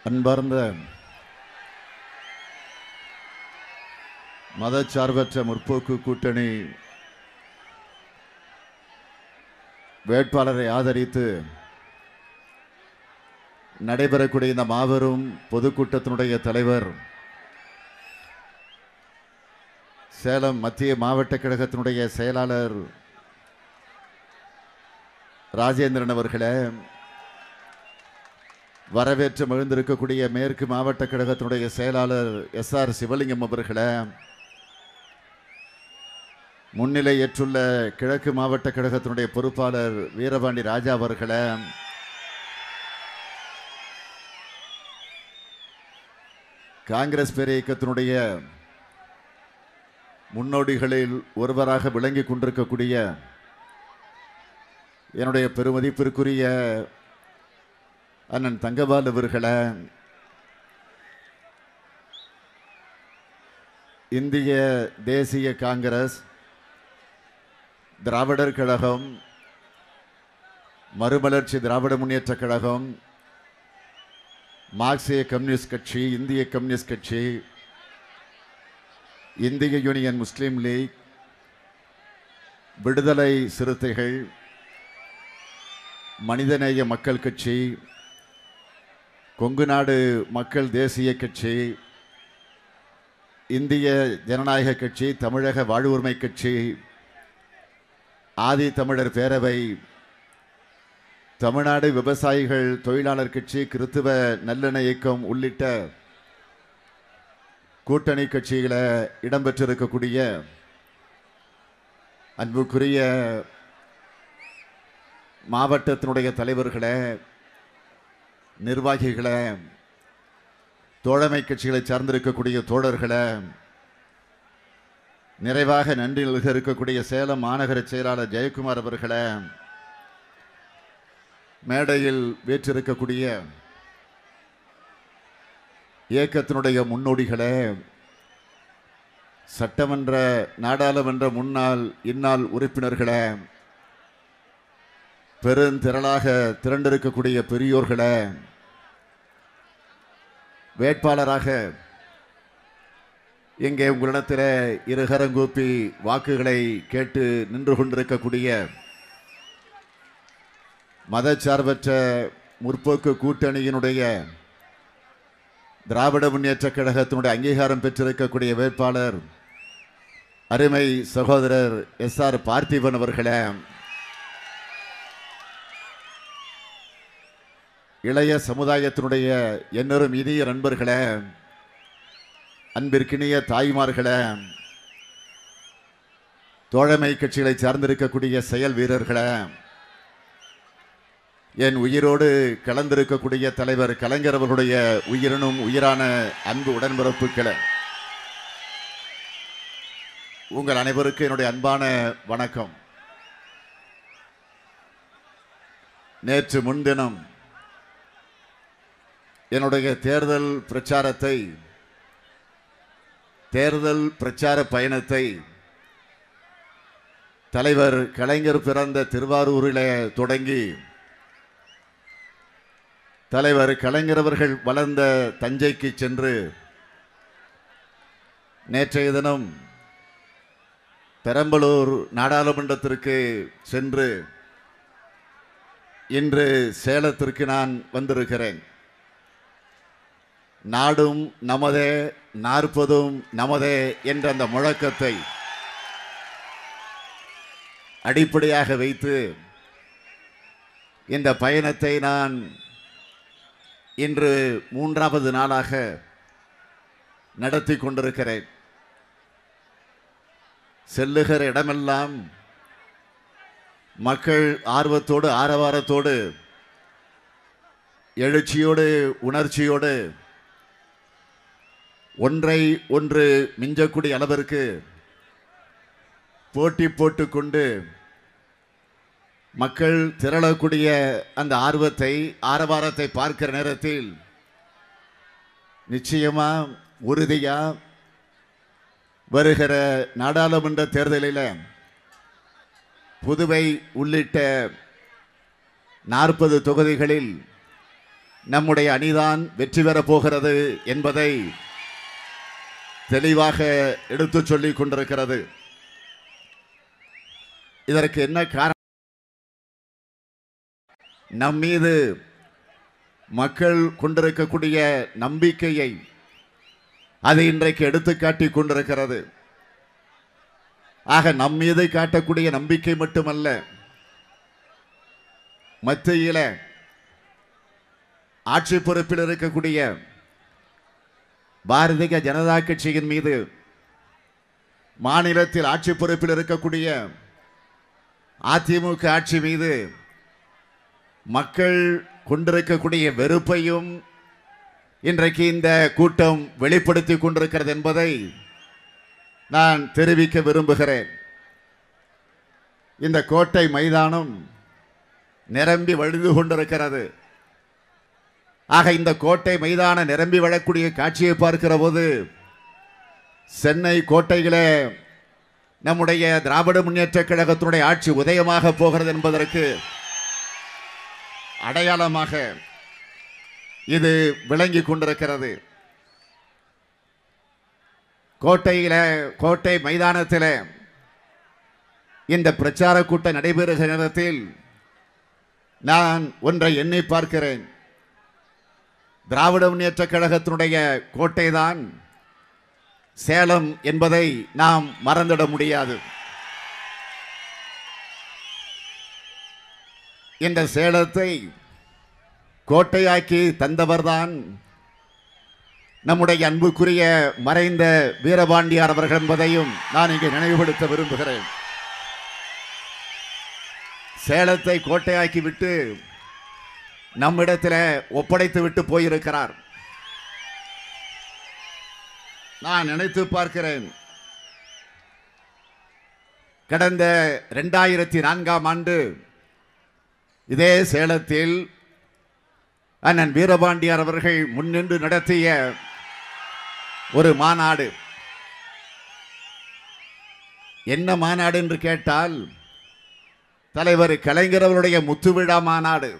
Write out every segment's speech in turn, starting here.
அன்பார்ந்த மதச்சார்பற்ற முற்போக்கு கூட்டணி வேட்பாளரை ஆதரித்து நடைபெறக்கூடிய இந்த மாபெரும் பொதுக்கூட்டத்தினுடைய தலைவர், சேலம் மத்திய மாவட்ட கழகத்தினுடைய செயலாளர் ராஜேந்திரன் அவர்களே, வரவேற்று மகிழ்ந்திருக்கக்கூடிய மேற்கு மாவட்ட கழகத்தினுடைய செயலாளர் எஸ்ஆர் சிவலிங்கம் அவர்களே, முன்னிலை ஏற்றுள்ள கிழக்கு மாவட்ட கழகத்தினுடைய பொறுப்பாளர் வீரபாண்டி ராஜா அவர்களே, காங்கிரஸ் பேர் இயக்கத்தினுடைய முன்னோடிகளில் ஒருவராக விளங்கி கொண்டிருக்கக்கூடிய என்னுடைய பெருமதிப்பிற்குரிய அண்ணன் தங்கபால் அவர்களே, இந்திய தேசிய காங்கிரஸ், திராவிடர் கழகம், மறுமலர்ச்சி திராவிட முன்னேற்ற கழகம், மார்க்சிய கம்யூனிஸ்ட் கட்சி, இந்திய கம்யூனிஸ்ட் கட்சி, இந்திய யூனியன் முஸ்லீம் லீக், விடுதலை சிறுத்தைகள், மனிதநேய மக்கள் கட்சி, கொங்கு நாடு மக்கள் தேசிய கட்சி, இந்திய ஜனநாயக கட்சி, தமிழக வாழ்வுரிமை கட்சி, ஆதி தமிழர் பேரவை, தமிழ்நாடு விவசாயிகள் தொழிலாளர் கட்சி, கிறித்துவ நல்லெண்ண இயக்கம் உள்ளிட்ட கூட்டணி கட்சிகளை இடம்பெற்றிருக்கக்கூடிய அன்புக்குரிய மாவட்டத்தினுடைய தலைவர்களே, நிர்வாகிகளே, தோழமை கட்சிகளை சார்ந்திருக்கக்கூடிய தோழர்களே, நிறைவாக நன்றி நல்க இருக்கக்கூடிய சேலம் மாநகர செயலாளர் ஜெயக்குமார் அவர்களே, மேடையில் வீற்றிருக்கக்கூடிய இயக்கத்தினுடைய முன்னோடிகளே, சட்டமன்ற நாடாளுமன்ற முன்னாள் இந்நாள் உறுப்பினர்களே, பெருந்திரளாக திரண்டிருக்கக்கூடிய பெரியோர்களே, வேட்பாளராக இங்கே உங்களிடத்தில் இருகரங்கூப்பி வாக்குகளை கேட்டு நின்று கொண்டிருக்கக்கூடிய மதச்சார்பற்ற முற்போக்கு கூட்டணியினுடைய திராவிட முன்னேற்ற கழகத்தினுடைய அங்கீகாரம் பெற்றிருக்கக்கூடிய வேட்பாளர் அருமை சகோதரர் எஸ்ஆர் பார்த்திபன் அவர்களே, இளைய சமுதாயத்தினுடைய என்னரும் இனிய நண்பர்களே, அன்பிற்கினிய தாய்மார்களே, தோழமை கட்சிகளை சார்ந்திருக்கக்கூடிய செயல் வீரர்களே, என் உயிரோடு கலந்திருக்கக்கூடிய தலைவர் கலைஞர் அவர்களுடைய உயிரினும் உயிரான அன்பு உடன்பிறப்புகளே, உங்கள் அனைவருக்கும் என்னுடைய அன்பான வணக்கம். நேற்று முன்தினம் என்னுடைய தேர்தல் பிரச்சார பயணத்தை தலைவர் கலைஞர் பிறந்த திருவாரூரிலே தொடங்கி தலைவர் கலைஞர் அவர்கள் வளர்ந்த தஞ்சைக்கு சென்று நேற்றைய தினம் பெரம்பலூர் நாடாளுமன்றத்திற்கு சென்று இன்று சேலத்திற்கு நான் வந்திருக்கிறேன். நாடும் நமதே, நாற்பதும் நமதே என்ற அந்த முழக்கத்தை அடிப்படையாக வைத்து இந்த பயணத்தை நான் இன்று 3வது நாளாக நடத்தி கொண்டிருக்கிறேன். செல்லுகிற இடமெல்லாம் மக்கள் ஆர்வத்தோடு, ஆரவாரத்தோடு, எழுச்சியோடு, உணர்ச்சியோடு, ஒன்றை ஒன்று மிஞ்சக்கூடிய அளவிற்கு போட்டி போட்டுக்கொண்டு மக்கள் திரளக்கூடிய அந்த ஆர்வத்தை, ஆரவாரத்தை பார்க்கிற நேரத்தில் நிச்சயமா, உறுதியா வருகிற நாடாளுமன்ற தேர்தலில் புதுவை உள்ளிட்ட 40 தொகுதிகளில் நம்முடைய அணிதான் வெற்றி பெறப் போகிறது என்பதை தெளிவாக எடுத்து சொல்லிக் கொண்டிருக்கிறது. இதற்கு என்ன காரணம்? நம் மீது மக்கள் கொண்டிருக்கக்கூடிய நம்பிக்கையை அது இன்றைக்கு எடுத்துக்காட்டி கொண்டிருக்கிறது. ஆக நம் மீது காட்டக்கூடிய நம்பிக்கை மட்டுமல்ல, மத்தியில ஆட்சி பொறுப்பில் இருக்கக்கூடிய பாரதிய ஜனதா கட்சியின் மீது, மாநிலத்தில் ஆட்சி பொறுப்பில் இருக்கக்கூடிய அதிமுக ஆட்சி மீது மக்கள் கொண்டிருக்கக்கூடிய வெறுப்பையும் இன்றைக்கு இந்த கூட்டம் வெளிப்படுத்தி கொண்டிருக்கிறது என்பதை நான் தெரிவிக்க விரும்புகிறேன். இந்த கோட்டை மைதானம் நிரம்பி வழிந்து கொண்டிருக்கிறது. ஆக இந்த கோட்டை மைதானம் நிரம்பி வழக்கூடிய காட்சியை பார்க்கிற போது சென்னை கோட்டையிலே நம்முடைய திராவிட முன்னேற்ற கழகத்தினுடைய ஆட்சி உதயமாக போகிறது என்பதற்கு அடையாளமாக இது விளங்கி கொண்டிருக்கிறது. கோட்டை மைதானத்தில் இந்த பிரச்சார கூட்டம் நடைபெறுகிற நேரத்தில் நான் ஒன்றை எண்ணி பார்க்கிறேன். திராவிட முன்னேற்ற கழகத்தினுடைய கோட்டைதான் சேலம் என்பதை நாம் மறந்துட முடியாது. இந்த சேலத்தை கோட்டையாக்கி தந்தவர்தான் நம்முடைய அன்புக்குரிய மறைந்த வீரபாண்டியார் அவர்கள் என்பதையும் நான் இங்கே நினைவுபடுத்த விரும்புகிறேன். சேலத்தை கோட்டையாக்கி விட்டு நம்மிடத்தில் ஒப்படைத்து விட்டு போயிருக்கிறார். நான் நினைத்து பார்க்கிறேன், கடந்த 2004ஆம் ஆண்டு இதே சேலத்தில் அண்ணன் வீரபாண்டியார் அவர்கள் முன்னின்று நடத்திய ஒரு மாநாடு. என்ன மாநாடு என்று கேட்டால், தலைவர் கலைஞர் அவருடைய முத்துவிழா மாநாடு.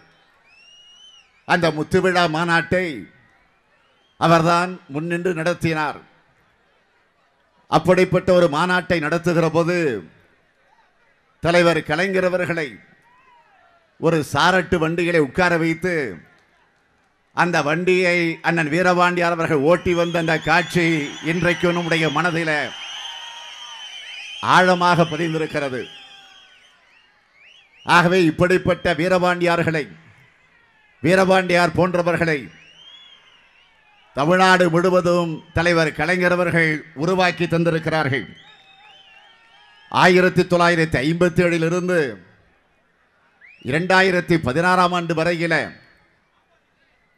அந்த முத்துவிழா மாநாட்டை அவர்தான் முன்னின்று நடத்தினார். அப்படிப்பட்ட ஒரு மாநாட்டை நடத்துகிற போது தலைவர் கலைஞர் அவர்களை ஒரு சாரட்டு வண்டிகளை உட்கார வைத்து அந்த வண்டியை அண்ணன் வீரபாண்டியார் அவர்கள் ஓட்டி வந்த அந்த காட்சி இன்றைக்கு நம்முடைய மனதில் ஆழமாக பதிந்திருக்கிறது. ஆகவே இப்படிப்பட்ட வீரபாண்டியார் போன்றவர்களை தமிழ்நாடு முழுவதும் தலைவர் கலைஞர் அவர்கள் உருவாக்கி தந்திருக்கிறார்கள். 1957 இருந்து 2016ஆம் ஆண்டு வரையில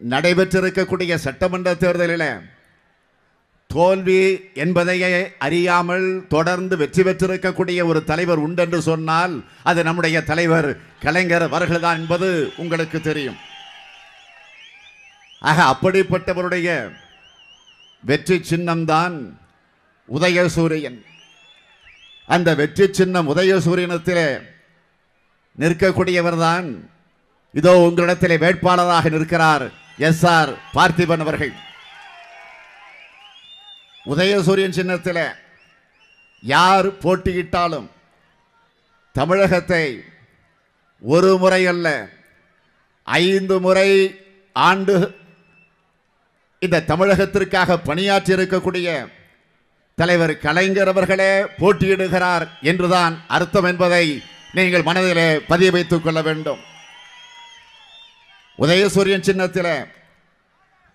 நடைபெற்றிருக்கக்கூடிய சட்டமன்ற தேர்தலில் தோல்வி என்பதையே அறியாமல் தொடர்ந்து வெற்றி பெற்றிருக்கக்கூடிய ஒரு தலைவர் உண்டென்று சொன்னால் அது நம்முடைய தலைவர் கலைஞர் அவர்கள்தான் என்பது உங்களுக்கு தெரியும். ஆக அப்படிப்பட்டவருடைய வெற்றி சின்னம்தான் உதயசூரியன். அந்த வெற்றி சின்னம் உதயசூரியனத்திலே நிற்கக்கூடியவர் தான் இதோ உங்களிடத்திலே வேட்பாளராக நிற்கிறார் SR பார்த்திபன் அவர்கள். உதயசூரியன் சின்னத்தில் யார் போட்டியிட்டாலும் தமிழகத்தை ஒரு முறை அல்ல 5 முறை ஆண்டு இந்த தமிழகத்திற்காக பணியாற்றி இருக்கக்கூடிய தலைவர் கலைஞர் அவர்களே போட்டியிடுகிறார் என்றுதான் அர்த்தம் என்பதை நீங்கள் மனதிலே பதிய வைத்துக் கொள்ள வேண்டும். உதயசூரியன் சின்னத்தில்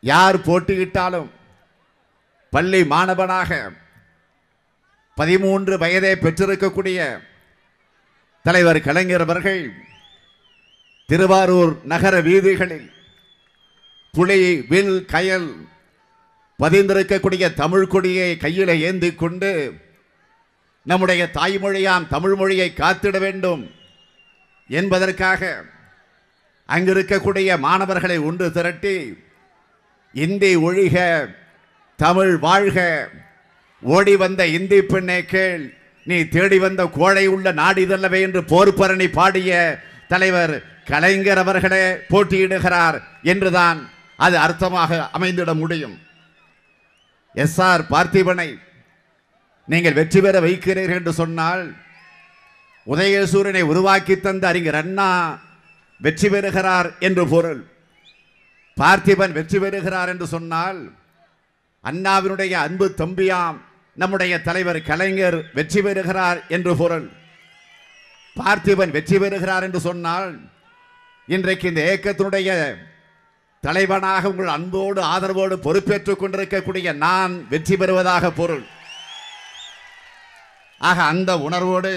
யார் போட்டியிட்டாலும் பள்ளி மாணவனாக 13 வயதை பெற்றிருக்கக்கூடிய தலைவர் கலைஞர் அவர்கள் திருவாரூர் நகர வீதிகளில் புலி வில் கயல் பதிந்திருக்கக்கூடிய தமிழ் கொடியை கையில் ஏந்தி கொண்டு நம்முடைய தாய்மொழியாம் தமிழ் மொழியை காத்திட வேண்டும் என்பதற்காக அங்கிருக்கக்கூடிய மாணவர்களை ஒன்று திரட்டி இந்தி ஒழிக தமிழ் வாழ்க, ஓடி வந்த இந்தி பெண்ணே கேள், நீ தேடி வந்த கோழை உள்ள நாடிதல்லவே என்று போர்பரணி பாடிய தலைவர் கலைஞர் அவர்களே போட்டியிடுகிறார் என்றுதான் அது அர்த்தமாக அமைந்திட முடியும். எஸ்ஆர் பார்த்திபனை நீங்கள் வெற்றி பெற வைக்கிறீர்கள் என்று சொன்னால் உதயசூரியனை உருவாக்கி தந்த அறிஞர் அண்ணா வெற்றி பெறுகிறார் என்று பொருள். பார்த்திபன் வெற்றி பெறுகிறார் என்று சொன்னால் அண்ணாவினுடைய அன்பு தம்பியாம் நம்முடைய தலைவர் கலைஞர் வெற்றி பெறுகிறார் என்று பொருள். பார்த்திபன் வெற்றி பெறுகிறார் என்று சொன்னால் இன்றைக்கு இந்த இயக்கத்தினுடைய தலைவனாக உங்கள் அன்போடு ஆதரவோடு பொறுப்பேற்றுக் கொண்டிருக்கக்கூடிய நான் வெற்றி பெறுவதாக பொருள். ஆக அந்த உணர்வோடு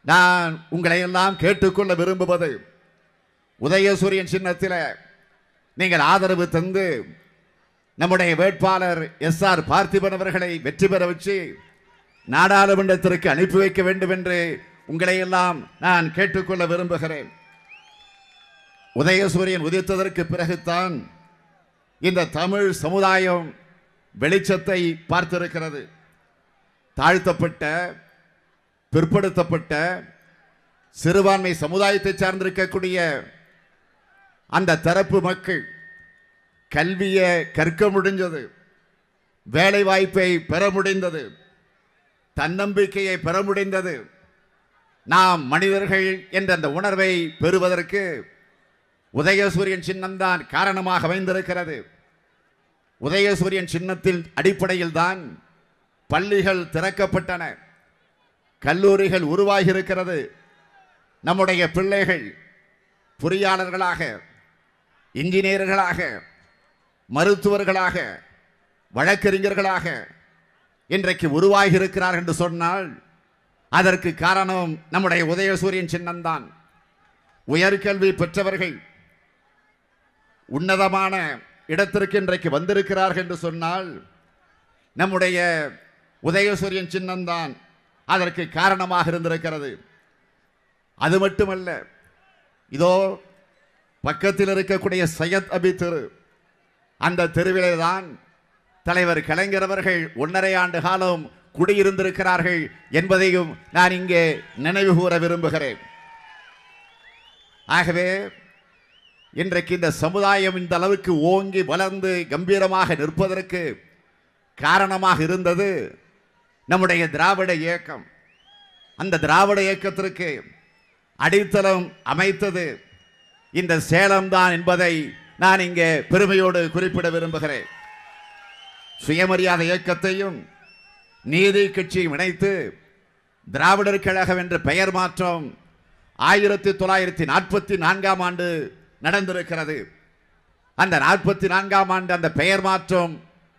நான் உங்களை எல்லாம் கேட்டுக்கொள்ள விரும்புவது, உதயசூரியன் சின்னத்தில் நீங்கள் ஆதரவு தந்து நம்முடைய வேட்பாளர் எஸ்ஆர் பார்த்திபன் அவர்களை வெற்றி பெற வச்சு நாடாளுமன்றத்திற்கு அனுப்பி வைக்க வேண்டும் என்று உங்களை எல்லாம் நான் கேட்டுக்கொள்ள விரும்புகிறேன். உதயசூரியன் உதித்ததற்கு பிறகுதான் இந்த தமிழ் சமுதாயம் வெளிச்சத்தை பார்த்திருக்கிறது. தாழ்த்தப்பட்ட, பிற்படுத்தப்பட்ட, சிறுபான்மை சமுதாயத்தை சார்ந்திருக்கக்கூடிய அந்த தரப்பு மக்கள் கல்வியை கற்க முடிந்தது, வேலை வாய்ப்பை பெற முடிந்தது, தன்னம்பிக்கையை பெற முடிந்தது. நாம் மனிதர்கள் என்ற அந்த உணர்வை பெறுவதற்கு உதயசூரியன் சின்னம்தான் காரணமாக அமைந்திருக்கிறது. உதயசூரியன் சின்னத்தின் அடிப்படையில் தான் பள்ளிகள் திறக்கப்பட்டன, கல்லூரிகள் உருவாகி இருக்கிறது. நம்முடைய பிள்ளைகள் பொறியாளர்களாக, இன்ஜினியர்களாக, மருத்துவர்களாக, வழக்கறிஞர்களாக இன்றைக்கு உருவாகி இருக்கிறார் என்று சொன்னால் அதற்கு காரணம் நம்முடைய உதயசூரியன் சின்னம்தான். உயர்கல்வி பெற்றவர்கள் உன்னதமான இடத்திற்கு இன்றைக்கு வந்திருக்கிறார்கள் என்று சொன்னால் நம்முடைய உதயசூரியன் சின்னம்தான் அதற்கு காரணமாக இருந்திருக்கிறது. அது மட்டுமல்ல, இதோ பக்கத்தில் இருக்கக்கூடிய சையத் அபி தெரு, அந்த தெருவிலே தான் தலைவர் கலைஞர் அவர்கள் 1.5 ஆண்டு காலம் குடியிருந்திருக்கிறார்கள் என்பதையும் நான் இங்கே நினைவு கூற விரும்புகிறேன். ஆகவே இன்றைக்கு இந்த சமுதாயம் இந்த அளவுக்கு ஓங்கி வளர்ந்து கம்பீரமாக நிற்பதற்கு காரணமாக இருந்தது நம்முடைய திராவிட இயக்கம். அந்த திராவிட இயக்கத்திற்கு அடித்தளம் அமைத்தது இந்த சேலம்தான் என்பதை நான் இங்கே பெருமையோடு குறிப்பிட விரும்புகிறேன். சுயமரியாதை இயக்கத்தையும் நீதி கட்சியும் இணைத்து திராவிடர் கழகம் என்ற பெயர் மாற்றம் 1944ஆம் ஆண்டு நடந்திருக்கிறது. அந்த 44ஆம் ஆண்டு அந்த பெயர் மாற்றம்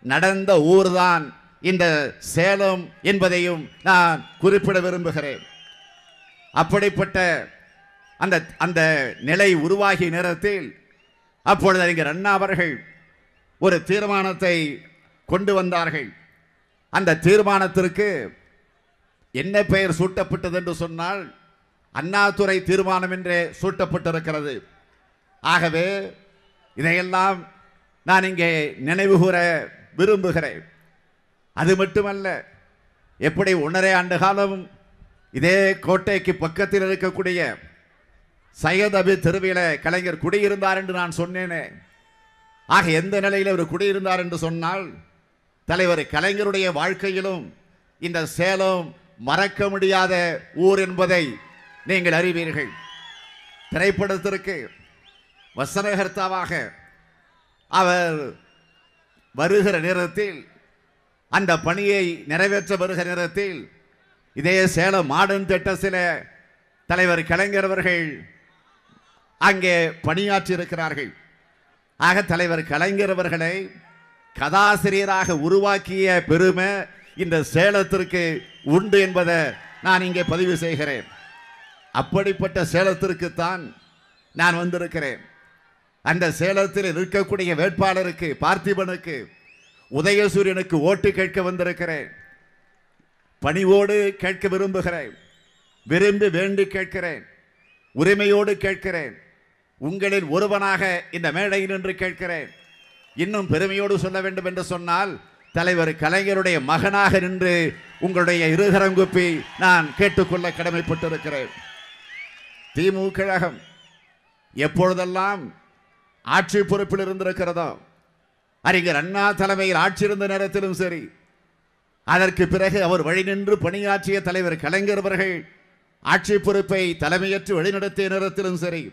நடந்த ஊர்தான் இந்த சேலம் என்பதையும் நான் குறிப்பிட விரும்புகிறேன். அப்படிப்பட்ட அந்த அந்த நிலை உருவாகிய நேரத்தில் அப்பொழுது அறிஞர் அண்ணா அவர்கள் ஒரு தீர்மானத்தை கொண்டு வந்தார்கள். அந்த தீர்மானத்திற்கு என்ன பெயர் சூட்டப்பட்டது என்று சொன்னால் அண்ணாதுரை தீர்மானம் என்றே சூட்டப்பட்டிருக்கிறது. ஆகவே இதையெல்லாம் நான் இங்கே நினைவு கூற விரும்புகிறேன். அது மட்டுமல்ல, எப்படி 1.5 ஆண்டு காலம் இதே கோட்டைக்கு பக்கத்தில் இருக்கக்கூடிய சையத் அபி தெருவில கலைஞர் குடியிருந்தார் என்று நான் சொன்னேனே. ஆக எந்த நிலையில் அவர் குடியிருந்தார் என்று சொன்னால் தலைவர் கலைஞருடைய வாழ்க்கையிலும் இந்த சேலம் மறக்க முடியாத ஊர் என்பதை நீங்கள் அறிவீர்கள். திரைப்படத்திற்கு வசனகர்த்தாவாக அவர் வருகிற நேரத்தில், அந்த பணியை நிறைவேற்ற வருகிற நேரத்தில் இதே சேலம் மாடர்ன் தியேட்டர்ஸில் தலைவர் கலைஞர் அவர்கள் அங்கே பணியாற்றி இருக்கிறார்கள். ஆக தலைவர் கலைஞர் அவர்களை கதாசிரியராக உருவாக்கிய பெருமை இந்த சேலத்திற்கு உண்டு என்பதை நான் இங்கே பதிவு செய்கிறேன். அப்படிப்பட்ட சேலத்திற்குத்தான் நான் வந்திருக்கிறேன். அந்த சேலத்தில் இருக்கக்கூடிய வேட்பாளருக்கு, பார்த்திபனுக்கு, உதயசூரியனுக்கு ஓட்டு கேட்க வந்திருக்கிறேன். பணிவோடு கேட்க விரும்புகிறேன், விரும்பி வேண்டி கேட்கிறேன், உரிமையோடு கேட்கிறேன். உங்களில் ஒருவனாக இந்த மேடையில் நின்று கேட்கிறேன். இன்னும் பெருமையோடு சொல்ல வேண்டும் என்று சொன்னால் தலைவர் கலைஞருடைய மகனாக நின்று உங்களுடைய இருகரம் குப்பி நான் கேட்டுக்கொள்ள கடமைப்பட்டிருக்கிறேன். திமுக கழகம் எப்பொழுதெல்லாம் ஆட்சி பொறுப்பில் இருந்திருக்கிறதோ, அறிஞர் அண்ணா தலைமையில் ஆட்சி இருந்த நேரத்திலும் சரி, அதற்கு பிறகு அவர் வழி நின்று பணியாற்றிய தலைவர் கலைஞர் அவர்கள் ஆட்சி பொறுப்பை தலைமையேற்று வழிநடத்திய நேரத்திலும் சரி,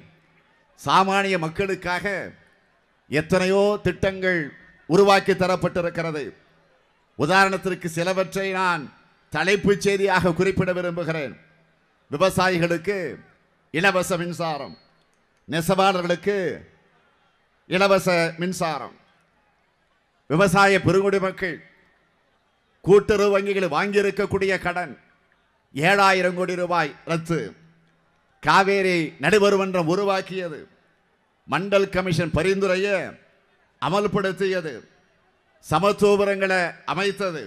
சாமானிய மக்களுக்காக எத்தனையோ திட்டங்கள் உருவாக்கி தரப்பட்டிருக்கிறது. உதாரணத்திற்கு சிலவற்றை நான் தலைப்புச் செய்தியாக குறிப்பிட விரும்புகிறேன். விவசாயிகளுக்கு இலவச மின்சாரம், நெசவாளர்களுக்கு இலவச மின்சாரம், விவசாய பெருங்குடி மக்கள் கூட்டுறவு வங்கிகள் வாங்கியிருக்கக்கூடிய கடன் 7000 கோடி ரூபாய் ரத்து, காவேரி நடுவர் மன்றம் உருவாக்கியது, மண்டல் கமிஷன் பரிந்துரையை அமல்படுத்தியது, சமத்துவபுரங்களை அமைத்தது.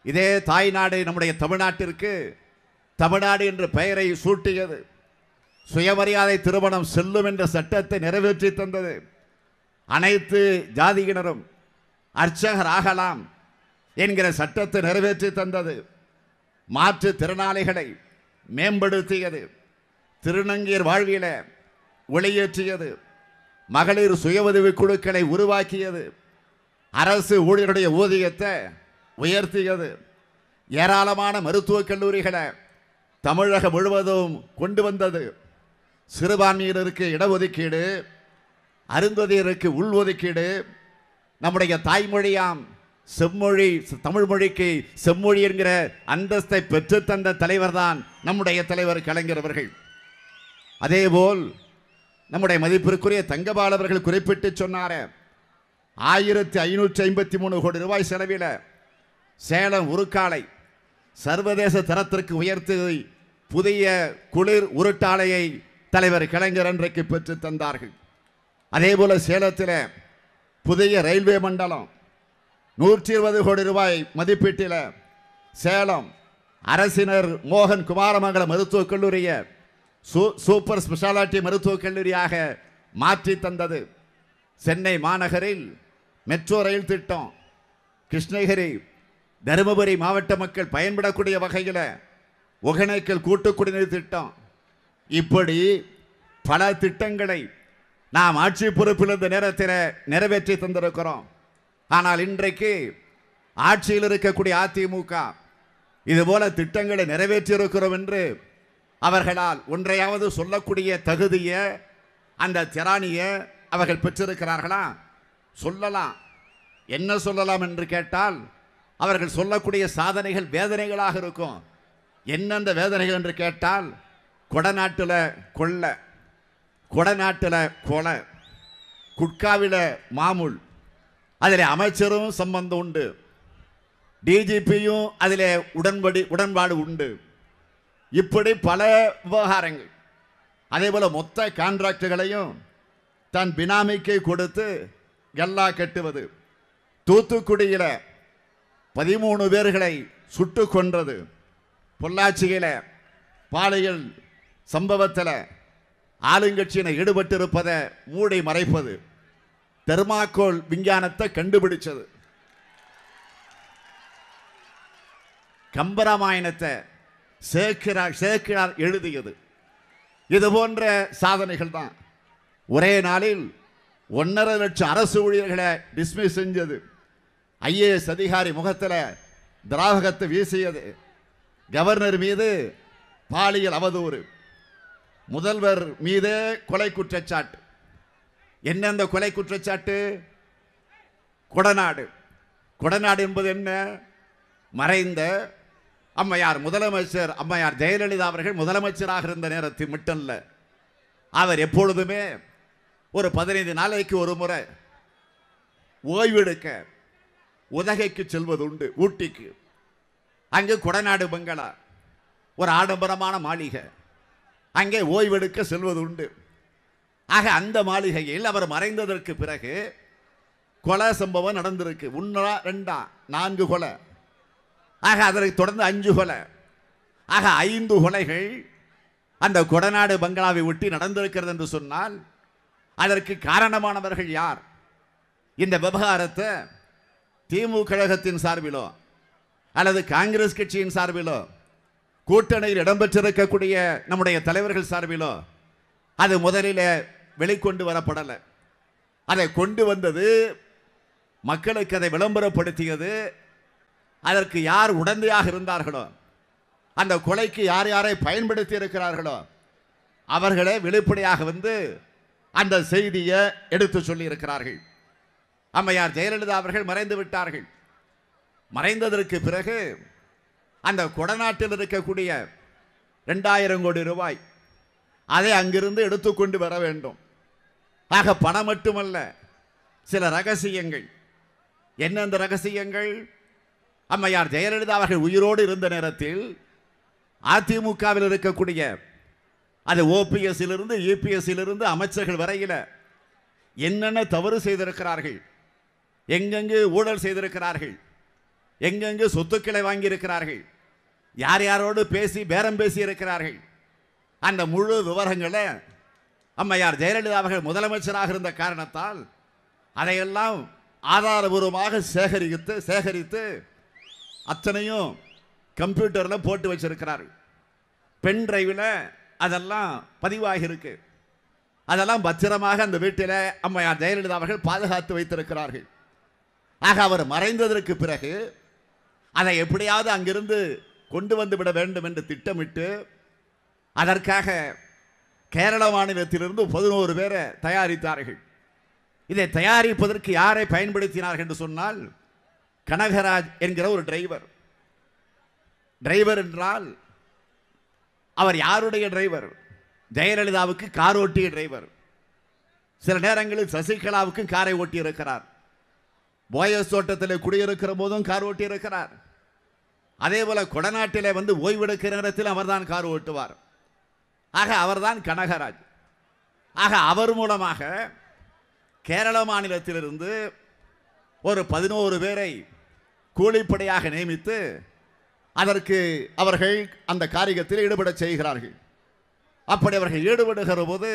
இதே தாய்நாடு நம்முடைய தமிழ்நாட்டிற்கு தமிழ்நாடு என்ற பெயரை சூட்டியது. சுயமரியாதை திருமணம் செல்லும் என்ற சட்டத்தை நிறைவேற்றி தந்தது. அனைத்து ஜாதியினரும் அர்ச்சகர் ஆகலாம் என்கிற சட்டத்தை நிறைவேற்றி தந்தது. மாற்று திறனாளிகளை மேம்படுத்தியது. திருநங்கையர் வாழ்வியல ஒளியேற்றியது. மகளிர் சுய உதவி குழுக்களை உருவாக்கியது. அரசு ஊழியருடைய ஊதியத்தை உயர்த்தியது. ஏராளமான மருத்துவக் கல்லூரிகளை தமிழகம் முழுவதும் கொண்டு வந்தது. சிறுபான்மையினருக்கு இடஒதுக்கீடு, அருந்ததியருக்கு உள்ஒதுக்கீடு, நம்முடைய தாய்மொழியாம் செம்மொழி தமிழ் மொழிக்கு செம்மொழி என்கிற அந்தஸ்தை பெற்றுத்தந்த தலைவர் தான் நம்முடைய தலைவர் கலைஞர் அவர்கள். அதேபோல் நம்முடைய மதிப்பிற்குரிய தங்கபால் அவர்கள் குறிப்பிட்டு சொன்னார 1553 கோடி ரூபாய் செலவில் சேலம் உருக்காலை சர்வதேச தரத்திற்கு உயர்த்தி புதிய குளிர் உருட்டாலையை தலைவர் கலைஞர் அன்றைக்கு பெற்று தந்தார்கள். அதேபோல சேலத்தில் புதிய ரயில்வே மண்டலம் 120 கோடி ரூபாய் மதிப்பீட்டில் சேலம் அரசினர் மோகன் குமாரமங்கல மருத்துவக் கல்லூரியை சூப்பர் ஸ்பெஷாலிட்டி மருத்துவக் கல்லூரியாக மாற்றி தந்தது. சென்னை மாநகரில் மெட்ரோ ரயில் திட்டம், கிருஷ்ணகிரி தருமபுரி மாவட்ட மக்கள் பயன்படக்கூடிய வகையில் ஒகேனக்கல் கூட்டு குடிநீர் திட்டம், இப்படி பல திட்டங்களை நாம் ஆட்சி பொறுப்பில் இருந்த நேரத்தில் நிறைவேற்றி தந்திருக்கிறோம். ஆனால் இன்றைக்கு ஆட்சியில் இருக்கக்கூடிய அதிமுக இதுபோல திட்டங்களை நிறைவேற்றி இருக்கிறோம் என்று அவர்களால் ஒன்றையாவது சொல்லக்கூடிய தகுதியை, அந்த திராணியை அவர்கள் பெற்றிருக்கிறார்களா? சொல்லலாம். என்ன சொல்லலாம் என்று கேட்டால், அவர்கள் சொல்லக்கூடிய சாதனைகள் வேதனைகளாக இருக்கும். என்னென்ன வேதனைகள் என்று கேட்டால், கொடநாட்டில் கொள்ளை, கொடநாட்டில் கொலை, குட்காவில் மாமூல், அதில் அமைச்சரும் சம்பந்தம் உண்டு, டிஜிபியும் அதில் உடன்பாடு உண்டு. இப்படி பல விவகாரங்கள். அதே போல மொத்த கான்ட்ராக்டுகளையும் தன் பினாமிக்கு கொடுத்து கல்லா கட்டுவது, தூத்துக்குடியில் 13 பேர்களை சுட்டு கொன்றது, பொள்ளாச்சியில் பாலியல் சம்பவத்தில் ஆளுங்கட்சியினர் ஈடுபட்டிருப்பதை மூடி மறைப்பது, தெர்மாக்கோல் விஞ்ஞானத்தை கண்டுபிடிச்சது, கம்பராமாயணத்தை சேக்கிழார் எழுதியது, இது போன்ற சாதனைகள் தான். ஒரே நாளில் 1.5 லட்சம் அரசு ஊழியர்களை டிஸ்மிஸ் செஞ்சது, ஐஏஎஸ் அதிகாரி முகத்தில் திராவகத்தை வீசியது, கவர்னர் மீது பாலியல் அவதூறு, முதல்வர் மீது கொலை குற்றச்சாட்டு. என்னெந்த கொலை குற்றச்சாட்டு? கொடநாடு. கொடநாடு என்பது என்ன? மறைந்த அம்மையார் முதலமைச்சர் அம்மையார் ஜெயலலிதா அவர்கள் முதலமைச்சராக இருந்த நேரத்தில் மட்டுமல்ல, அவர் எப்பொழுதுமே ஒரு 15 நாளைக்கு ஒரு முறை ஓய்வெடுக்க உதகைக்கு செல்வது உண்டு, ஊட்டிக்கு. அங்கு கொடநாடு பங்களா, ஒரு ஆடம்பரமான மாளிகை, அங்கே ஓய்வெடுக்க செல்வது உண்டு. ஆக அந்த மாளிகையில் அவர் மறைந்ததற்கு பிறகு கொலை சம்பவம் நடந்திருக்கு. 1 2 4 கொலை. ஆக அதற்கு தொடர்ந்து 5 கொலை. ஆக 5 கொலைகள் அந்த கொடநாடு பங்களாவை ஒட்டி நடந்திருக்கிறது என்று சொன்னால் அதற்கு காரணமானவர்கள் யார்? இந்த விவகாரத்தை திமுக கழகத்தின் சார்பிலோ அல்லது காங்கிரஸ் கட்சியின் சார்பிலோ கூட்டணியில் இடம்பெற்றிருக்கக்கூடிய நம்முடைய தலைவர்கள் சார்பிலோ அது முதலில் வெளிக்கொண்டு வரப்படலை. அதை கொண்டு வந்தது, மக்களுக்கு அதை விளம்பரப்படுத்தியது, அதற்கு யார் உடந்தையாக இருந்தார்களோ, அந்த கொலைக்கு யார் யாரை பயன்படுத்தி இருக்கிறார்களோ அவர்களே வெளிப்படையாக வந்து அந்த செய்தியை எடுத்து சொல்லி இருக்கிறார்கள். அம்மையார் ஜெயலலிதா அவர்கள் மறைந்து விட்டார்கள். மறைந்ததற்கு பிறகு அந்த கொடநாட்டில் இருக்கக்கூடிய 2000 கோடி ரூபாய் அதை அங்கிருந்து எடுத்துக்கொண்டு வர வேண்டும். ஆக பணம் மட்டுமல்ல, சில ரகசியங்கள். என்னெந்த ரகசியங்கள்? அம்மையார் ஜெயலலிதா அவர்கள் உயிரோடு இருந்த நேரத்தில் அதிமுகவில் இருக்கக்கூடிய அது ஓபிஎஸ்ஸிலிருந்து இபிஎஸ்ஸிலிருந்து அமைச்சர்கள் வரையில என்னென்ன தவறு செய்திருக்கிறார்கள், எங்கெங்கு ஊழல் செய்திருக்கிறார்கள், எங்கெங்கு சொத்துக்களை வாங்கியிருக்கிறார்கள், யார் யாரோடு பேசி பேரம் பேசி இருக்கிறார்கள், அந்த முழு விவரங்களை அம்மையார் ஜெயலலிதா அவர்கள் முதலமைச்சராக இருந்த காரணத்தால் அதையெல்லாம் ஆதாரபூர்வமாக சேகரித்து அத்தனையும் கம்ப்யூட்டரில் போட்டு வச்சிருக்கிறார்கள். பென் டிரைவில் அதெல்லாம் பதிவாகி இருக்கு. அதெல்லாம் பத்திரமாக அந்த வீட்டில் அம்மையார் ஜெயலலிதா அவர்கள் பாதுகாத்து வைத்திருக்கிறார்கள். ஆக அவர் மறைந்ததற்கு பிறகு அதை எப்படியாவது அங்கிருந்து கொண்டு வந்து விட வேண்டும் என்று திட்டமிட்டு அதற்காக கேரள மாநிலத்திலிருந்து 11 பேரை தயாரித்தார்கள். இதை தயாரிப்பதற்கு யாரை பயன்படுத்தினார்கள் என்று சொன்னால், கனகராஜ் என்கிற ஒரு டிரைவர். டிரைவர் என்றால் அவர் யாருடைய டிரைவர்? ஜெயலலிதாவுக்கு கார் ஓட்டிய டிரைவர். சில நேரங்களில் சசிகலாவுக்கும் காரை ஓட்டி இருக்கிறார். போயஸ் தோட்டத்தில் குடியிருக்கிற போதும் கார் ஓட்டி இருக்கிறார். அதே போல கொடநாட்டிலே வந்து ஓய்வெடுக்கிற நேரத்தில் அவர்தான் கார் ஓட்டுவார். ஆக அவர்தான் கனகராஜ். ஆக அவர் மூலமாக கேரள மாநிலத்திலிருந்து ஒரு 11 பேரை கூலிப்படையாக நியமித்து அதற்கு அவர்கள் அந்த காரியத்தில் ஈடுபட செய்கிறார்கள். அப்படி அவர்கள் ஈடுபடுகிற போது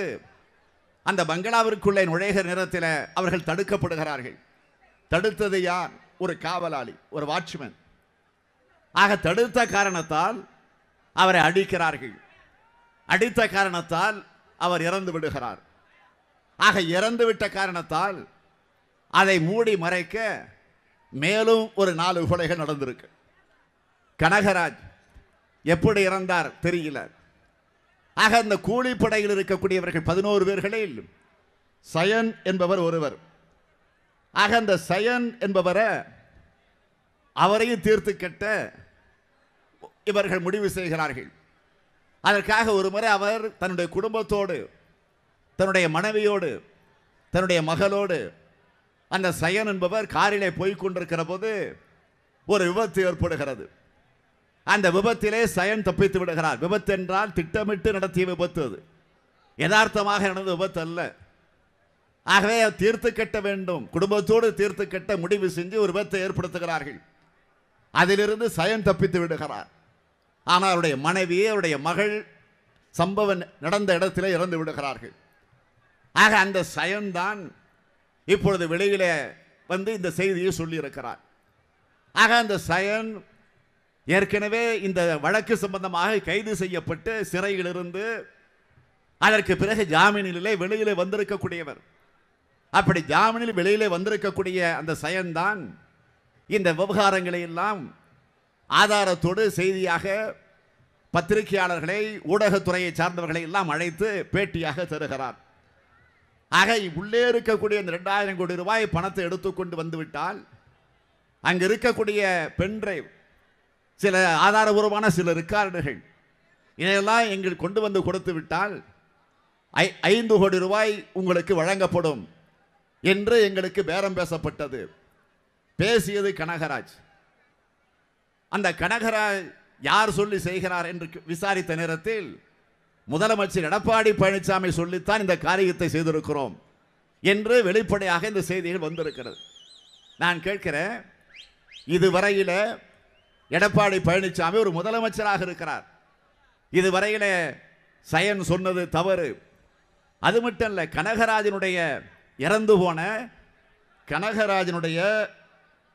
அந்த பங்களாவிற்குள்ளே நுழைகிற நேரத்தில் அவர்கள் தடுக்கப்படுகிறார்கள். தடுத்தது யார்? ஒரு காவலாளி, ஒரு வாட்ச்மேன். ஆக தடுத்த காரணத்தால் அவரை அடிக்கிறார்கள். அடித்த காரணத்தால் அவர் இறந்து விடுகிறார். ஆக இறந்து விட்ட காரணத்தால் அதை மூடி மறைக்க மேலும் ஒரு 4 கொலைகள் நடந்திருக்கு. கனகராஜ் எப்படி இறந்தார் தெரியல. ஆக அந்த கூலிப்படையில் இருக்கக்கூடியவர்கள் 11 பேர்களில் சயன் என்பவர் ஒருவர். ஆக அந்த சயன் என்பவரை அவரையும் தீர்த்து கட்ட இவர்கள் முடிவு செய்கிறார்கள். அதற்காக ஒரு முறை அவர் தன்னுடைய குடும்பத்தோடு, தன்னுடைய மனைவியோடு, தன்னுடைய மகளோடு அந்த சயன் என்பவர் காரிலே போய் கொண்டிருக்கிற போது ஒரு விபத்து ஏற்படுகிறது. அந்த விபத்திலே சயன் தப்பித்து விடுகிறார். விபத்து என்றால் திட்டமிட்டு நடத்திய விபத்து, அது யதார்த்தமாக நடந்த விபத்து அல்ல. ஆகவே தீர்த்து கட்ட வேண்டும், குடும்பத்தோடு தீர்த்து கட்ட முடிவு செஞ்சு ஒரு விபத்தை ஏற்படுத்துகிறார்கள். அதிலிருந்து சயன் தப்பித்து விடுகிறார். ஆனால் அவருடைய மனைவி, அவருடைய மகள் சம்பவம் நடந்த இடத்திலே இறந்து விடுகிறார்கள். ஆக அந்த சயன் தான் இப்பொழுது வெளியிலே வந்து இந்த செய்தியை சொல்லி இருக்கிறார். ஆக அந்த சயன் ஏற்கனவே இந்த வழக்கு சம்பந்தமாக கைது செய்யப்பட்டு சிறையில் இருந்து அதற்கு பிறகு ஜாமீனிலே வெளியிலே வந்திருக்கக்கூடியவர். அப்படி ஜாமீனில் வெளியிலே வந்திருக்கக்கூடிய அந்த சயன் தான் இந்த விவகாரங்களை எல்லாம் ஆதாரத்தோடு செய்தியாக பத்திரிகையாளர்களை, ஊடகத்துறையை சார்ந்தவர்களை எல்லாம் அழைத்து பேட்டியாக தருகிறார். ஆக உள்ளே இருக்கக்கூடிய இந்த 2000 கோடி ரூபாய் பணத்தை எடுத்துக்கொண்டு வந்துவிட்டால் அங்கு இருக்கக்கூடிய பென்டிரைவ், சில ஆதாரபூர்வமான சில ரெக்கார்டுகள், இதையெல்லாம் எங்கள் கொண்டு வந்து கொடுத்து விட்டால் 5 கோடி ரூபாய் உங்களுக்கு வழங்கப்படும் என்று எங்களுக்கு பேரம் பேசப்பட்டது. பேசியது கனகராஜ். அந்த கனகராஜ் யார் சொல்லி செய்கிறார் என்று விசாரித்த நேரத்தில் முதலமைச்சர் எடப்பாடி பழனிசாமி சொல்லித்தான் இந்த காரியத்தை செய்திருக்கிறோம் என்று வெளிப்படையாக இந்த செய்திகள் வந்திருக்கிறது. நான் கேட்கிறேன், இதுவரையில் எடப்பாடி பழனிசாமி ஒரு முதலமைச்சராக இருக்கிறார். இதுவரையில் சயன் சொன்னது தவறு. அது மட்டும் இல்லை, கனகராஜனுடைய இறந்து போன கனகராஜனுடைய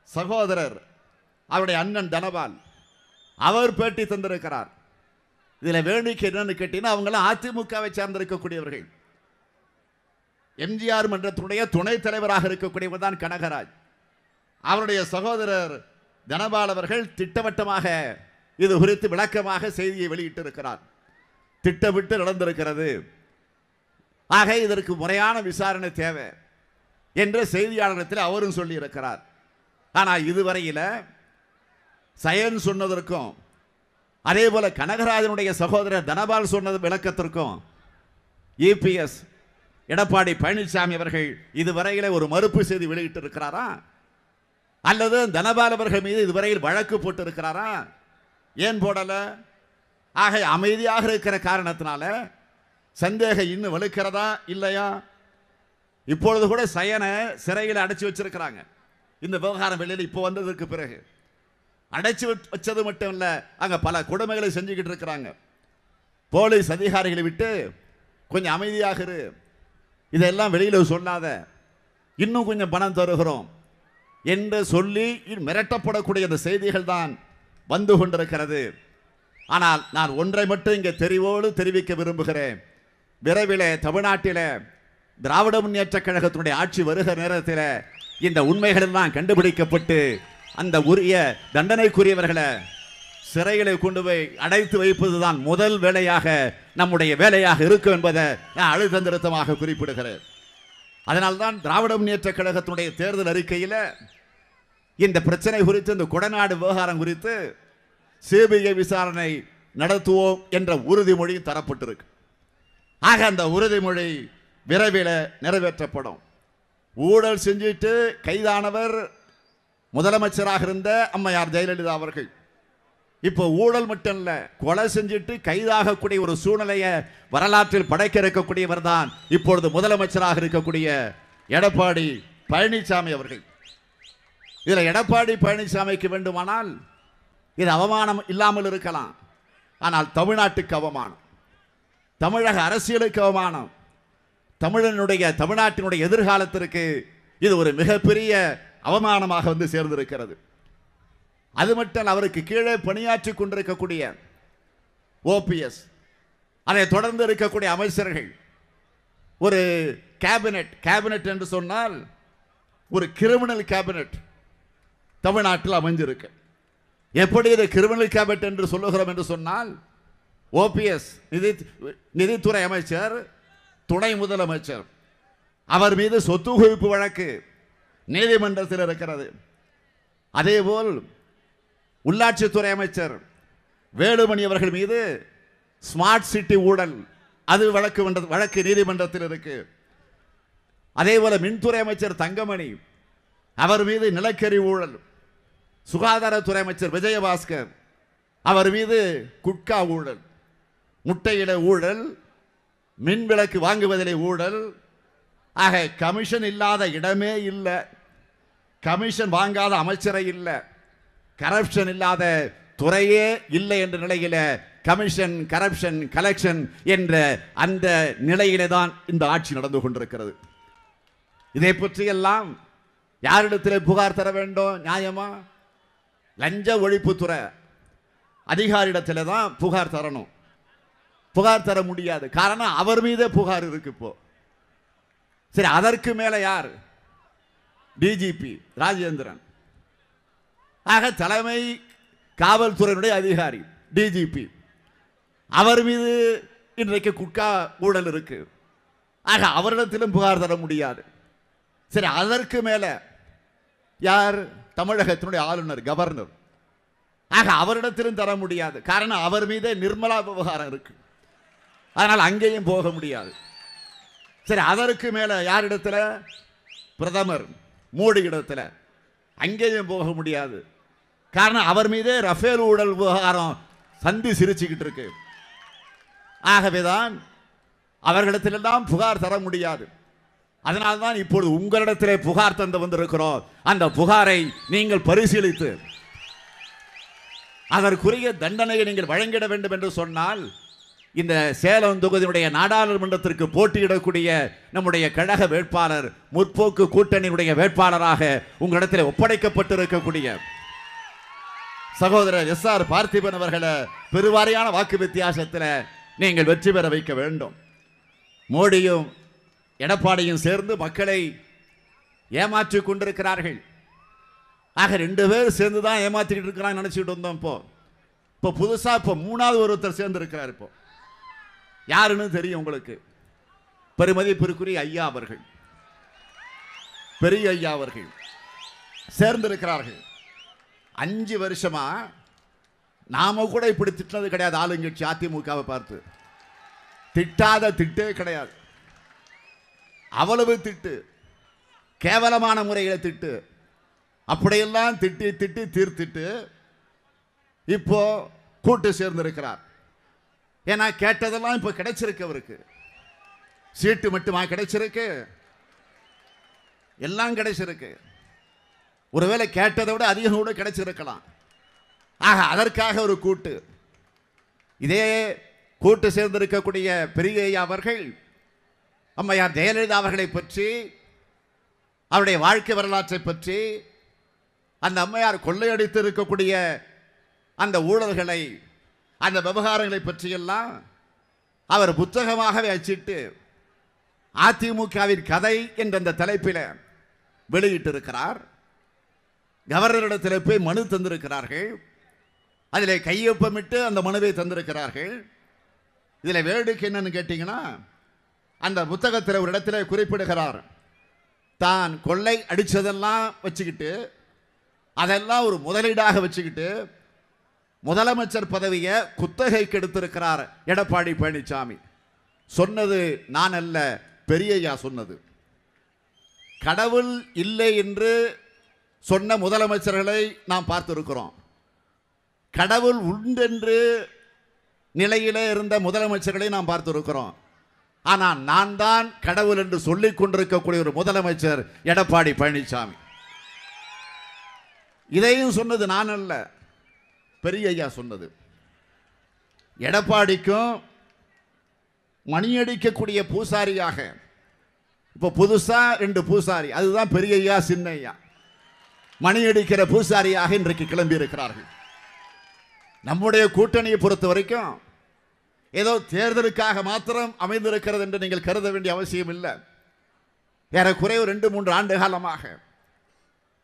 சகோதரர், அவருடைய அண்ணன் தனபால், அவர் பேட்டி தந்திருக்கிறார். இதில் வேடிக்கை என்னன்னு கேட்டீங்கன்னா, அவங்களாம் அதிமுகவை சார்ந்திருக்கக்கூடியவர்கள். எம்ஜிஆர் மன்றத்தினுடைய துணைத் தலைவராக இருக்கக்கூடியவர் தான் கனகராஜ். அவருடைய சகோதரர் தனபால் அவர்கள் திட்டவட்டமாக இது குறித்து விளக்கமாக செய்தியை வெளியிட்டிருக்கிறார். திட்டமிட்டு நடந்திருக்கிறது. ஆக இதற்கு முறையான விசாரணை தேவை என்று செய்தியாளர்களிடத்தில் அவரும் சொல்லியிருக்கிறார். ஆனால் இதுவரையில் சயன் சொன்னதற்கும் அதே போல கனகராஜனுடைய சகோதரர் தனபால் சொன்னது விளக்கத்திற்கும் EPS எடப்பாடி பழனிசாமி அவர்கள் இதுவரையில் ஒரு மறுப்பு செய்தி வெளியிட்டிருக்கிறாரா? அல்லது தனபால் அவர்கள் மீது இதுவரையில் வழக்கு போட்டிருக்கிறாரா? ஏன் போடல? ஆக அமைதியாக இருக்கிற காரணத்தினால சந்தேகம் இன்னும் வலுக்கிறதா இல்லையா? இப்பொழுது கூட சயனை சிறையில் அடைச்சி வச்சிருக்கிறாங்க. இந்த விவகாரம் வெளியில் இப்போ வந்ததற்கு பிறகு அடைச்சி வச்சது மட்டும் இல்லை, அங்கே பல கொடுமைகளை செஞ்சுக்கிட்டு இருக்கிறாங்க. போலீஸ் அதிகாரிகளை விட்டு கொஞ்சம் அமைதியாக இரு, இதெல்லாம் வெளியில் சொல்லாத, இன்னும் கொஞ்சம் பணம் தருகிறோம் என்று சொல்லி மிரட்டப்படக்கூடிய இந்த செய்திகள் தான் வந்து கொண்டிருக்கிறது. ஆனால் நான் ஒன்றை மட்டும் இங்கே தெரிவோடு தெரிவிக்க விரும்புகிறேன். விரைவில் தமிழ்நாட்டில் திராவிட முன்னேற்ற கழகத்தினுடைய ஆட்சி வருகிற நேரத்தில் இந்த உண்மைகள் எல்லாம் கண்டுபிடிக்கப்பட்டு அந்த உரிய தண்டனைக்குரியவர்களை சிறைகளை கொண்டு போய் அடைத்து வைப்பதுதான் முதல் வேலையாக நம்முடைய வேலையாக இருக்கும் என்பதை நான் அழுத்த நிறுத்தமாக குறிப்பிடுகிறேன். அதனால்தான் திராவிட முன்னேற்ற கழகத்தினுடைய தேர்தல் அறிக்கையில் இந்த பிரச்சனை குறித்து, இந்த கொடநாடு விவகாரம் குறித்து சிபிஐ விசாரணை நடத்துவோம் என்ற உறுதிமொழி தரப்பட்டிருக்கு. ஆக அந்த உறுதிமொழி விரைவில் நிறைவேற்றப்படும். ஊழல் செஞ்சிட்டு கைதானவர் முதலமைச்சராக இருந்த அம்மையார் ஜெயலலிதா அவர்கள். இப்போ ஊழல் மட்டும் இல்ல, கொலை செஞ்சிட்டு கைதாகக்கூடிய ஒரு சூழ்நிலையை வரலாற்றில் படைக்க இருக்கக்கூடியவர் தான் இப்பொழுது முதலமைச்சராக இருக்கக்கூடிய எடப்பாடி பழனிசாமி அவர்கள். இதில் எடப்பாடி பழனிசாமிக்கு வேண்டுமானால் இது அவமானம் இல்லாமல் இருக்கலாம். ஆனால் தமிழ்நாட்டுக்கு அவமானம், தமிழக அரசியலுக்கு அவமானம், தமிழ்நாட்டினுடைய எதிர்காலத்திற்கு இது ஒரு மிகப்பெரிய அவமானமாக வந்து சேர்ந்திருக்கிறது. அது மட்டும் அவருக்கு கீழே பணியாற்றி கொண்டிருக்கக்கூடிய OPS, அதை தொடர்ந்து இருக்கக்கூடிய அமைச்சர்கள், ஒரு கேபினெட் என்று சொன்னால் ஒரு கிரிமினல் கேபினெட் தமிழ்நாட்டில் அமைஞ்சிருக்கு. எப்படி இது கிரிமினல் கேபினெட் என்று சொல்லுகிறோம் என்று சொன்னால், OPS நிதித்துறை அமைச்சர், துணை முதலமைச்சர், அவர் மீது சொத்து குவிப்பு வழக்கு நீதிமன்றத்தில் இருக்கிறது. அதேபோல் உள்ளாட்சித்துறை அமைச்சர் வேலுமணி அவர்கள் மீது ஸ்மார்ட் சிட்டி ஊழல் அது வழக்கு நீதிமன்றத்தில் இருக்கு. அதேபோல மின்துறை அமைச்சர் தங்கமணி அவர் மீது நிலக்கரி ஊழல், சுகாதாரத்துறை அமைச்சர் விஜயபாஸ்கர் அவர் மீது குட்கா ஊழல், முட்டையிட ஊழல், மின் விளக்கு வாங்குவதிலே ஊழல். ஆக கமிஷன் இல்லாத இடமே இல்லை, கமிஷன் வாங்காத அமைச்சரை இல்லை, கரப்ஷன் இல்லாத துறையே இல்லை என்ற நிலையில கமிஷன், கரப்ஷன், கலெக்ஷன் என்ற அந்த நிலையிலே தான் இந்த ஆட்சி நடந்து கொண்டிருக்கிறது. இதை பற்றியெல்லாம் யாரிடத்தில் புகார் தர வேண்டும்? நியாயமா? லஞ்ச ஒழிப்புத்துறை அதிகாரியிடத்தில் தான் புகார் தரணும். புகார் தர முடியாது. காரணம் அவர் மீதே புகார் இருக்கு இப்போ. சரி, அதற்கு மேல யார்? DGP ராஜேந்திரன். ஆக தலைமை காவல்துறையினுடைய அதிகாரி DGP, அவர் மீது இன்றைக்கு குட்கா ஊழல் இருக்கு. ஆக அவரிடத்திலும் புகார் தர முடியாது. சரி, அதற்கு மேல யார்? தமிழகத்தினுடைய ஆளுநர், கவர்னர். ஆக அவரிடத்திலும் தர முடியாது. காரணம் அவர் மீதே நிர்மலா விவகாரம் இருக்கு. அதனால் அங்கேயும் போக முடியாது. சரி, அதற்கு மேல யாரிடத்துல? பிரதமர் மோடி இடத்துல, அங்கேயும் போக முடியாது. காரணம் அவர் மீதே ரஃபேல் ஊழல் விவகாரம் சந்தி சிரிச்சுக்கிட்டு இருக்கு. ஆகவேதான் அவர்களிடத்திலெல்லாம் புகார் தர முடியாது. அதனால்தான் இப்பொழுது உங்களிடத்திலே புகார் தந்து வந்திருக்கிறோம். அந்த புகாரை நீங்கள் பரிசீலித்து அதற்குரிய தண்டனையை நீங்கள் வழங்கிட வேண்டும் என்று சொன்னால், இந்த சேலம் தொகுதியினுடைய நாடாளுமன்றத்திற்கு போட்டியிடக்கூடிய நம்முடைய கழக வேட்பாளர், முற்போக்கு கூட்டணியினுடைய வேட்பாளராக உங்களிடத்தில் ஒப்படைக்கப்பட்டிருக்கக்கூடிய சகோதரர் SR பார்த்திபன் அவர்களை பெருவாரியான வாக்கு வித்தியாசத்தில் நீங்கள் வெற்றி பெற வைக்க வேண்டும். மோடியும் எடப்பாடியும் சேர்ந்து மக்களை ஏமாற்றி கொண்டிருக்கிறார்கள். ஆக 2 பேர் சேர்ந்து தான் ஏமாற்றிக்கிட்டு இருக்கிறாங்க நினைச்சிட்டு வந்தோம். இப்போ புதுசா இப்போ 3வது ஒருத்தர் சேர்ந்து இருக்கிறார். இப்போ யாருன்னு தெரியும் உங்களுக்கு? பெருமதிப்பிற்குரிய ஐயா அவர்கள், பெரிய ஐயா அவர்கள் சேர்ந்திருக்கிறார்கள். 5 வருஷமா நாம கூட இப்படி திட்டினது கிடையாது. ஆளுங்கட்சி அதிமுகவை பார்த்து திட்டாத திட்டே கிடையாது. அவ்வளவு திட்டு, கேவலமான முறையில் திட்டு, அப்படியெல்லாம் திட்டி திட்டி தீர்த்திட்டு இப்போ கூட்டு சேர்ந்திருக்கிறார். ஏன்னா கேட்டதெல்லாம் இப்போ கிடைச்சிருக்கு. அவருக்கு சீட்டு மட்டுமா கிடைச்சிருக்கு? எல்லாம் கிடைச்சிருக்கு. ஒருவேளை கேட்டதை விட அதிகம் கூட கிடைச்சிருக்கலாம். ஆக அதற்காக ஒரு கூட்டு. இதே கூட்டு சேர்ந்திருக்கக்கூடிய பெரிய ஐயா அவர்கள் அம்மையார் ஜெயலலிதா அவர்களை பற்றி, அவருடைய வாழ்க்கை வரலாற்றை பற்றி, அந்த அம்மையார் கொள்ளையடித்து இருக்கக்கூடிய அந்த ஊழல்களை, அந்த விவகாரங்களை பற்றியெல்லாம் அவர் புத்தகமாகவே அச்சிட்டு அதிமுகவின் கதை என்ற அந்த தலைப்பில் வெளியிட்டிருக்கிறார். கவர்னரிடத்தில் போய் மனு தந்திருக்கிறார்கள். அதில் கையொப்பமிட்டு அந்த மனுவை தந்திருக்கிறார்கள். இதில் வேடிக்கை என்னன்னு கேட்டீங்கன்னா, அந்த புத்தகத்தில் ஒரு இடத்துல குறிப்பிடுகிறார், தான் கொள்ளை அடித்ததெல்லாம் வச்சுக்கிட்டு, அதெல்லாம் ஒரு முதலீடாக வச்சுக்கிட்டு முதலமைச்சர் பதவியை குத்தகைக்கு எடுத்திருக்கிறார் எடப்பாடி பழனிசாமி. சொன்னது நான் அல்ல, பெரியய்யா சொன்னது. கடவுள் இல்லை என்று சொன்ன முதலமைச்சர்களை நாம் பார்த்திருக்கிறோம். கடவுள் உண்டென்று நிலையிலே இருந்த முதலமைச்சர்களை நாம் பார்த்திருக்கிறோம். ஆனால் நான் தான் கடவுள் என்று சொல்லிக் கொண்டிருக்கக்கூடிய ஒரு முதலமைச்சர் எடப்பாடி பழனிசாமி. இதையும் சொன்னது நான் அல்ல, பெரியய்யா சொன்னது. எடப்பாடிக்கும் மணியடிக்கக்கூடிய பூசாரியாக இப்போ புதுசா 2 பூசாரி, அதுதான் பெரியய்யா சின்னையா. மணியடிக்கிற பூசாரியாக இன்றைக்கு கிளம்பி இருக்கிறார்கள். நம்முடைய கூட்டணியை பொறுத்த வரைக்கும் ஏதோ தேர்தலுக்காக மாத்திரம் அமைந்திருக்கிறது என்று நீங்கள் கருத வேண்டிய அவசியம் இல்லை. ஏறக்குறைய 2-3 ஆண்டு காலமாக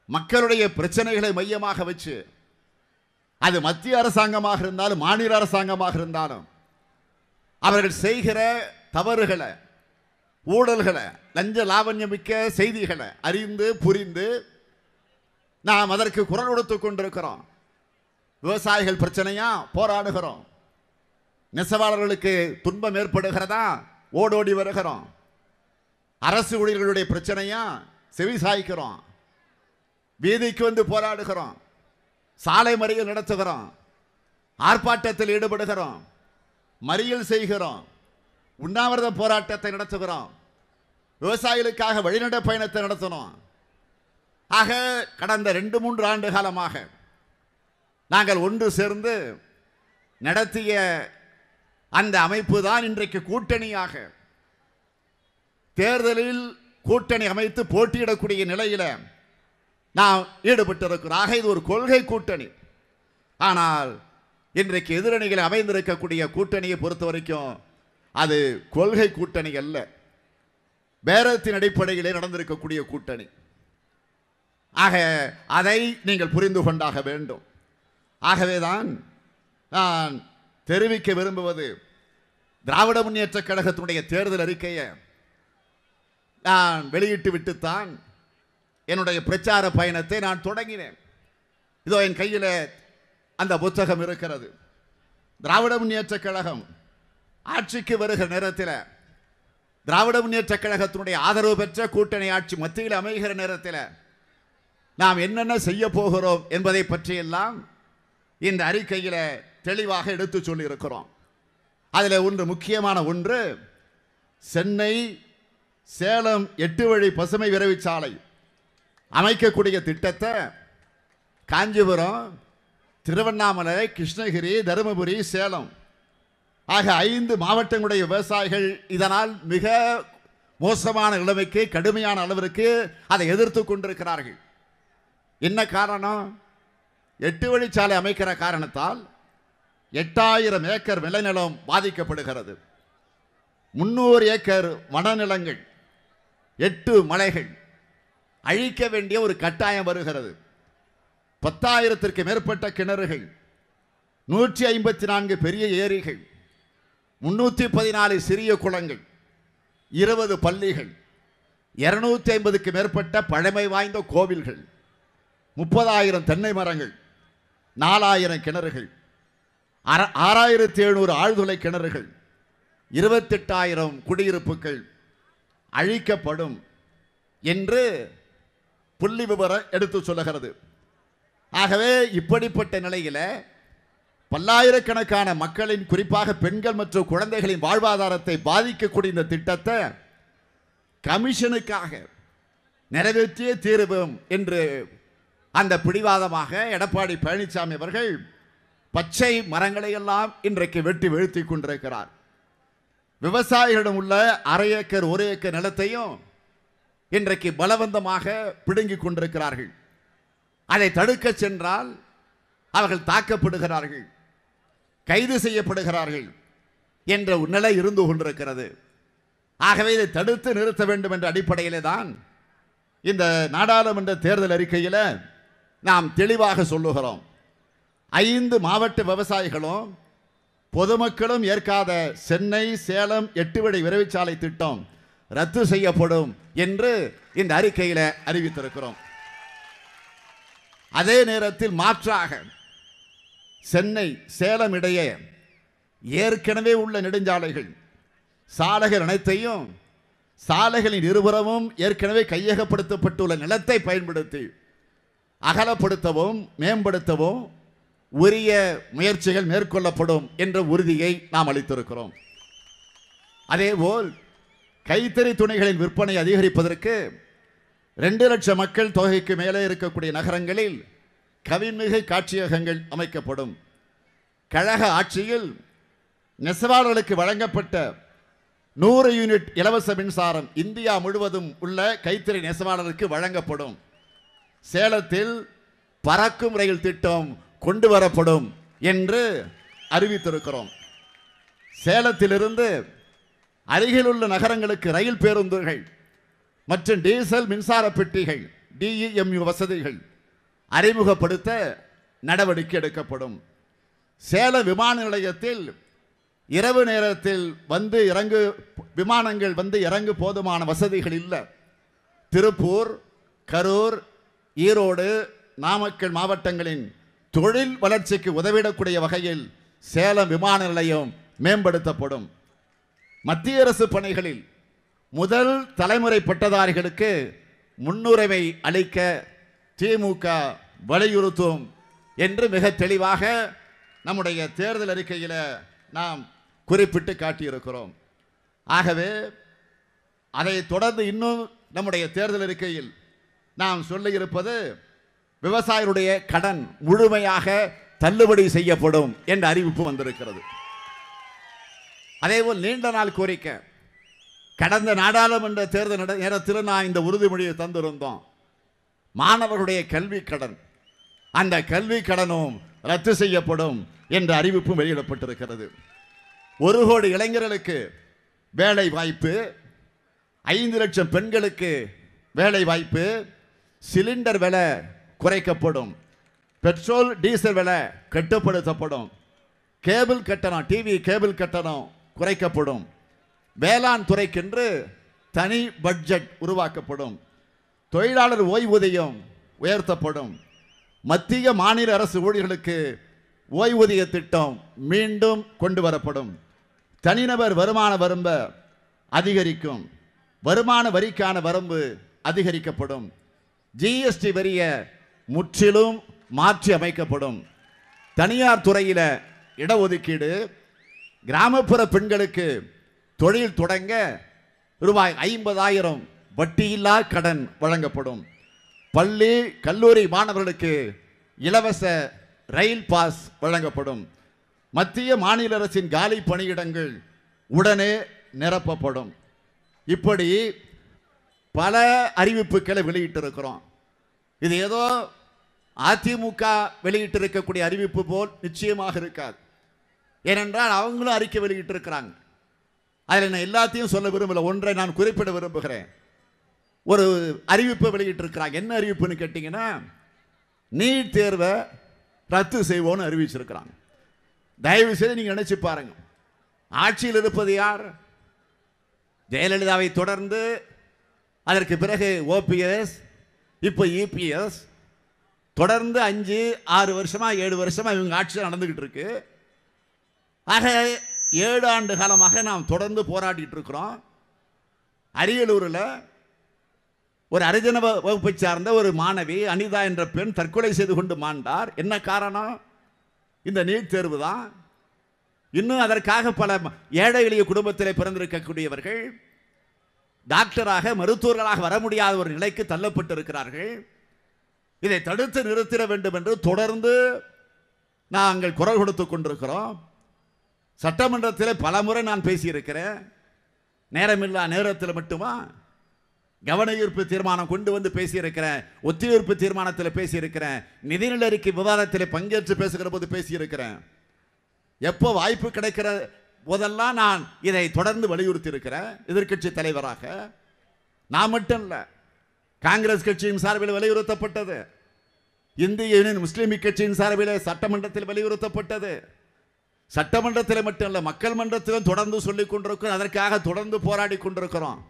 மக்களுடைய பிரச்சனைகளை மையமாக வச்சு, அது மத்திய அரசாங்கமாக இருந்தாலும் மாநில அரசாங்கமாக இருந்தாலும், அவர்கள் செய்கிற தவறுகளை, ஊழல்களை, லஞ்ச லாவண்யமிக்க செய்திகளை அறிந்து புரிந்து நாம் அதற்கு குரல் கொடுத்து கொண்டிருக்கிறோம். விவசாயிகள் பிரச்சனையா போராடுகிறோம். நெசவாளர்களுக்கு துன்பம் ஏற்படுகிறதா ஓடோடி வருகிறோம். அரசு ஊழியர்களுடைய பிரச்சனையா செவி சாய்க்கிறோம். வீதிக்கு வந்து போராடுகிறோம். சாலை மறியல் நடத்துகிறோம். ஆர்ப்பாட்டத்தில் ஈடுபடுகிறோம். மறியல் செய்கிறோம். உண்ணாவிரத போராட்டத்தை நடத்துகிறோம். விவசாயிகளுக்காக வழிநடை பயணத்தை நடத்தணும். ஆக கடந்த 2-3 ஆண்டு காலமாக நாங்கள் ஒன்று சேர்ந்து நடத்திய அந்த அமைப்பு தான் இன்றைக்கு கூட்டணியாக தேர்தலில் கூட்டணி அமைத்து போட்டியிடக்கூடிய நிலையில் நாம் ஈடுபட்டிருக்கிறோம். ஆக இது ஒரு கொள்கை கூட்டணி. ஆனால் இன்றைக்கு எதிரணிகள் அமைந்திருக்கக்கூடிய கூட்டணியை பொறுத்த வரைக்கும் அது கொள்கை கூட்டணி அல்ல, பேரத்தின் அடிப்படையிலே நடந்திருக்கக்கூடிய கூட்டணி. ஆக அதை நீங்கள் புரிந்து கொண்டாக வேண்டும். ஆகவேதான் நான் தெரிவிக்க விரும்புவது, திராவிட முன்னேற்ற கழகத்தினுடைய தேர்தல் அறிக்கையை நான் வெளியிட்டு விட்டுத்தான் என்னுடைய பிரச்சார பயணத்தை நான் தொடங்கினேன். இதோ என் கையில் அந்த புத்தகம் இருக்கிறது. திராவிட முன்னேற்ற கழகம் ஆட்சிக்கு வருகிற நேரத்தில், திராவிட முன்னேற்ற கழகத்தினுடைய ஆதரவு பெற்ற கூட்டணி ஆட்சி மத்தியில் அமைகிற நேரத்தில் நாம் என்னென்ன செய்ய போகிறோம் என்பதை பற்றியெல்லாம் இந்த அறிக்கையில் தெளிவாக எடுத்து சொல்லியிருக்கிறோம். அதில் ஒன்று முக்கியமான ஒன்று, சென்னை சேலம் 8 வழி பசுமை விரைவுச்சாலை அமைக்கக்கூடிய திட்டத்தை காஞ்சிபுரம், திருவண்ணாமலை, கிருஷ்ணகிரி, தருமபுரி, சேலம் ஆக 5 மாவட்டங்களுடைய விவசாயிகள் இதனால் மிக மோசமான நிலைமைக்கு, கடுமையான அளவிற்கு அதை எதிர்த்து கொண்டிருக்கிறார்கள். என்ன காரணம்? 8 வழிச்சாலை அமைக்கிற காரணத்தால் 8000 ஏக்கர் விளைநிலம் பாதிக்கப்படுகிறது. 300 ஏக்கர் வனநிலங்கள் 8 மலைகள் அழிக்க வேண்டிய ஒரு கட்டாயம் வருகிறது. 10,000ற்கு மேற்பட்ட கிணறுகள், 154 பெரிய ஏரிகள், 314 சிறிய குளங்கள், 20 பள்ளிகள், 250க்கு மேற்பட்ட பழமை வாய்ந்த கோவில்கள், 30,000 தென்னை மரங்கள், 4,000 கிணறுகள், 6,700 ஆழ்துளை கிணறுகள், 28,000 குடியிருப்புகள் அழிக்கப்படும் என்று புள்ளி விவரம் எடுத்து சொல்லுகிறது. ஆகவே இப்படிப்பட்ட நிலையில் பல்லாயிரக்கணக்கான மக்களின், குறிப்பாக பெண்கள் மற்றும் குழந்தைகளின் வாழ்வாதாரத்தை பாதிக்கக்கூடிய இந்த திட்டத்தை கமிஷனுக்காக நிறைவேற்றிய தீர்வோம் என்று அந்த பிடிவாதமாக எடப்பாடி பழனிசாமி அவர்கள் பச்சை மரங்களை எல்லாம் இன்றைக்கு வெட்டி வீழ்த்தி கொண்டிருக்கிறார். விவசாயிகளிடம் உள்ள 1/2 ஏக்கர் 1 ஏக்கர் நிலத்தையும் இன்றைக்கு பலவந்தமாக பிடுங்கிக் கொண்டிருக்கிறார்கள். அதை தடுக்க சென்றால் அவர்கள் தாக்கப்படுகிறார்கள், கைது செய்யப்படுகிறார்கள் என்ற நிலை இருந்து கொண்டிருக்கிறது. ஆகவே இதை தடுத்து நிறுத்த வேண்டும் என்ற அடிப்படையிலே தான் இந்த நாடாளுமன்ற தேர்தல் அறிக்கையில் நாம் தெளிவாக சொல்லுகிறோம். 5 மாவட்ட விவசாயிகளும் பொதுமக்களும் ஏற்காத சென்னை சேலம் 8 வழி விரைவுச்சாலை திட்டம் ரத்து செய்யப்படும் என்று இந்த அறிக்கையில் அறிவித்திருக்கிறோம். அதே நேரத்தில் மாற்றாக சென்னை சேலம் இடையே ஏற்கனவே உள்ள நெடுஞ்சாலைகள், சாலைகள் அனைத்தையும் சாலைகளின் இருபுறமும் ஏற்கனவே கையகப்படுத்தப்பட்டுள்ள நிலத்தை பயன்படுத்தி அகலப்படுத்தவும் மேம்படுத்தவும் உரிய முயற்சிகள் மேற்கொள்ளப்படும் என்ற உறுதியை நாம் அளித்திருக்கிறோம். அதேபோல் கைத்தறி துணிகளின் விற்பனை அதிகரிப்பதற்கு 2 லட்சம் மக்கள் தொகைக்கு மேலே இருக்கக்கூடிய நகரங்களில் கவின்மிகு காட்சியகங்கள் அமைக்கப்படும். கழக ஆட்சியில் நெசவாளர்களுக்கு வழங்கப்பட்ட 100 யூனிட் இலவச மின்சாரம் இந்தியா முழுவதும் உள்ள கைத்தறி நெசவாளருக்கு வழங்கப்படும். சேலத்தில் பறக்கும் ரயில் திட்டம் கொண்டு வரப்படும் என்று அறிவித்திருக்கிறோம். சேலத்திலிருந்து அருகில் உள்ள நகரங்களுக்கு ரயில் பேருந்துகள் மற்றும் டீசல் மின்சார பெட்டிகள் DEMU வசதிகள் அறிமுகப்படுத்த நடவடிக்கை எடுக்கப்படும். சேலம் விமான நிலையத்தில் இரவு நேரத்தில் விமானங்கள் வந்து இறங்கு போதுமான வசதிகள் இல்லை. திருப்பூர், கரூர், ஈரோடு, நாமக்கல் மாவட்டங்களின் தொழில் வளர்ச்சிக்கு உதவிடக்கூடிய வகையில் சேலம் விமான நிலையம் மேம்படுத்தப்படும். மத்திய அரசு பணிகளில் முதல் தலைமுறை பட்டதாரிகளுக்கு முன்னுரிமை அளிக்க திமுக வலியுறுத்தும் என்று மிக தெளிவாக நம்முடைய தேர்தல் அறிக்கையில் நாம் குறிப்பிட்டு காட்டியிருக்கிறோம். ஆகவே அதை தொடர்ந்து இன்னும் நம்முடைய தேர்தல் அறிக்கையில் நாம் சொல்லியிருப்பது விவசாயிகளுடைய கடன் முழுமையாக தள்ளுபடி செய்யப்படும் என்ற அறிவிப்பு வந்திருக்கிறது. அதேபோல் நீண்ட நாள் கோரிக்கை, கடந்த நாடாளுமன்ற தேர்தல் நேரத்தில் நான் இந்த உறுதிமொழியை தந்திருந்தோம். மாணவர்களுடைய கல்வி கடன், அந்த கல்வி கடனும் ரத்து செய்யப்படும் என்ற அறிவிப்பும் வெளியிடப்பட்டிருக்கிறது. 1 கோடி இளைஞர்களுக்கு வேலை வாய்ப்பு, 5 லட்சம் பெண்களுக்கு வேலை வாய்ப்பு, சிலிண்டர் விலை குறைக்கப்படும், பெட்ரோல் டீசல் விலை கட்டுப்படுத்தப்படும், கேபிள் கட்டணம் டிவி கேபிள் கட்டணம் குறைக்கப்படும், வேளாண் துறைக்கென்று தனி பட்ஜெட் உருவாக்கப்படும், தொழிலாளர் ஓய்வூதியம் உயர்த்தப்படும், மத்திய மாநில அரசு ஊழியர்களுக்கு ஓய்வூதிய திட்டம் மீண்டும் கொண்டு வரப்படும், தனிநபர் வருமான வரம்பு அதிகரிக்கும், வருமான வரிக்கான வரம்பு அதிகரிக்கப்படும், GST வரியை முற்றிலும் மாற்றி அமைக்கப்படும், தனியார் துறையில் இடஒதுக்கீடு, கிராமப்புற பெண்களுக்கு தொழில் தொடங்க ரூபாய் 50,000 வட்டியில்லா கடன் வழங்கப்படும், பள்ளி கல்லூரி மாணவர்களுக்கு இலவச ரயில் பாஸ் வழங்கப்படும், மத்திய மாநில அரசின் காலி பணியிடங்கள் உடனே நிரப்பப்படும். இப்படி பல அறிவிப்புகளை வெளியிட்டிருக்கிறோம். இது ஏதோ அதிமுக வெளியிட்டிருக்கக்கூடிய அறிவிப்பு போல் நிச்சயமாக இருக்காது. ஏனென்றால் அவங்களும் அறிக்கை வெளியிட்டிருக்கிறாங்க. அதில் நான் எல்லாத்தையும் சொல்ல விரும்பல, ஒன்றை நான் குறிப்பிட விரும்புகிறேன். ஒரு அறிவிப்பை வெளியிட்டிருக்கிறாங்க. என்ன அறிவிப்புன்னு கேட்டீங்கன்னா, நீட் தேர்வை ரத்து செய்வோன்னு அறிவிச்சிருக்கிறாங்க. தயவு செய்து நீங்க நினைச்சு பாருங்க, ஆட்சியில் இருப்பது யார்? ஜெயலலிதாவை தொடர்ந்து அதற்கு பிறகு ஓபிஎஸ், இப்போ இபிஎஸ், தொடர்ந்து 5-6 வருஷமா 7 வருஷமா இவங்க ஆட்சி நடந்துகிட்டு இருக்கு. ஆக 7 ஆண்டு காலமாக நாம் தொடர்ந்து போராடிட்டு இருக்கிறோம். அரியலூரில் ஒரு அரிஜன வகுப்பை சார்ந்த ஒரு மாணவி அனிதா என்ற பெண் தற்கொலை செய்து கொண்டு மாண்டார். என்ன காரணம்? இந்த நீட் தேர்வு தான். இன்னும் அதற்காக பல ஏழை எளிய குடும்பத்தில் பிறந்திருக்கக்கூடியவர்கள் டாக்டராக மருத்துவர்களாக வர முடியாத ஒரு நிலைக்கு தள்ளப்பட்டிருக்கிறார்கள். இதை தடுத்து நிறுத்திட வேண்டும் என்று தொடர்ந்து நாங்கள் குரல் கொடுத்து கொண்டிருக்கிறோம். சட்டமன்றத்தில் பல முறை நான் பேசியிருக்கிறேன். நேரமில்லா நேரத்தில் மட்டுமா கவன ஈர்ப்பு தீர்மானம் கொண்டு வந்து பேசியிருக்கிறேன், ஒத்திவைப்பு தீர்மானத்தில் பேசியிருக்கிறேன், நிதிநிலை அறிக்கை விவாதத்தில் பங்கேற்று பேசுகிற போது பேசியிருக்கிறேன். எப்போ வாய்ப்பு கிடைக்கிற போதெல்லாம் நான் இதை தொடர்ந்து வலியுறுத்தி இருக்கிறேன். எதிர்க்கட்சி தலைவராக நான் மட்டும் இல்லை, காங்கிரஸ் கட்சியின் சார்பில் வலியுறுத்தப்பட்டது, இந்திய யூனியன் முஸ்லீம் கட்சியின் சார்பில் சட்டமன்றத்தில் வலியுறுத்தப்பட்டது. சட்டமன்றத்தில் மட்டும் இல்லை, மக்கள் மன்றத்திலும் தொடர்ந்து சொல்லிக் கொண்டிருக்கிறோம். அதற்காக தொடர்ந்து போராடி கொண்டிருக்கிறோம்.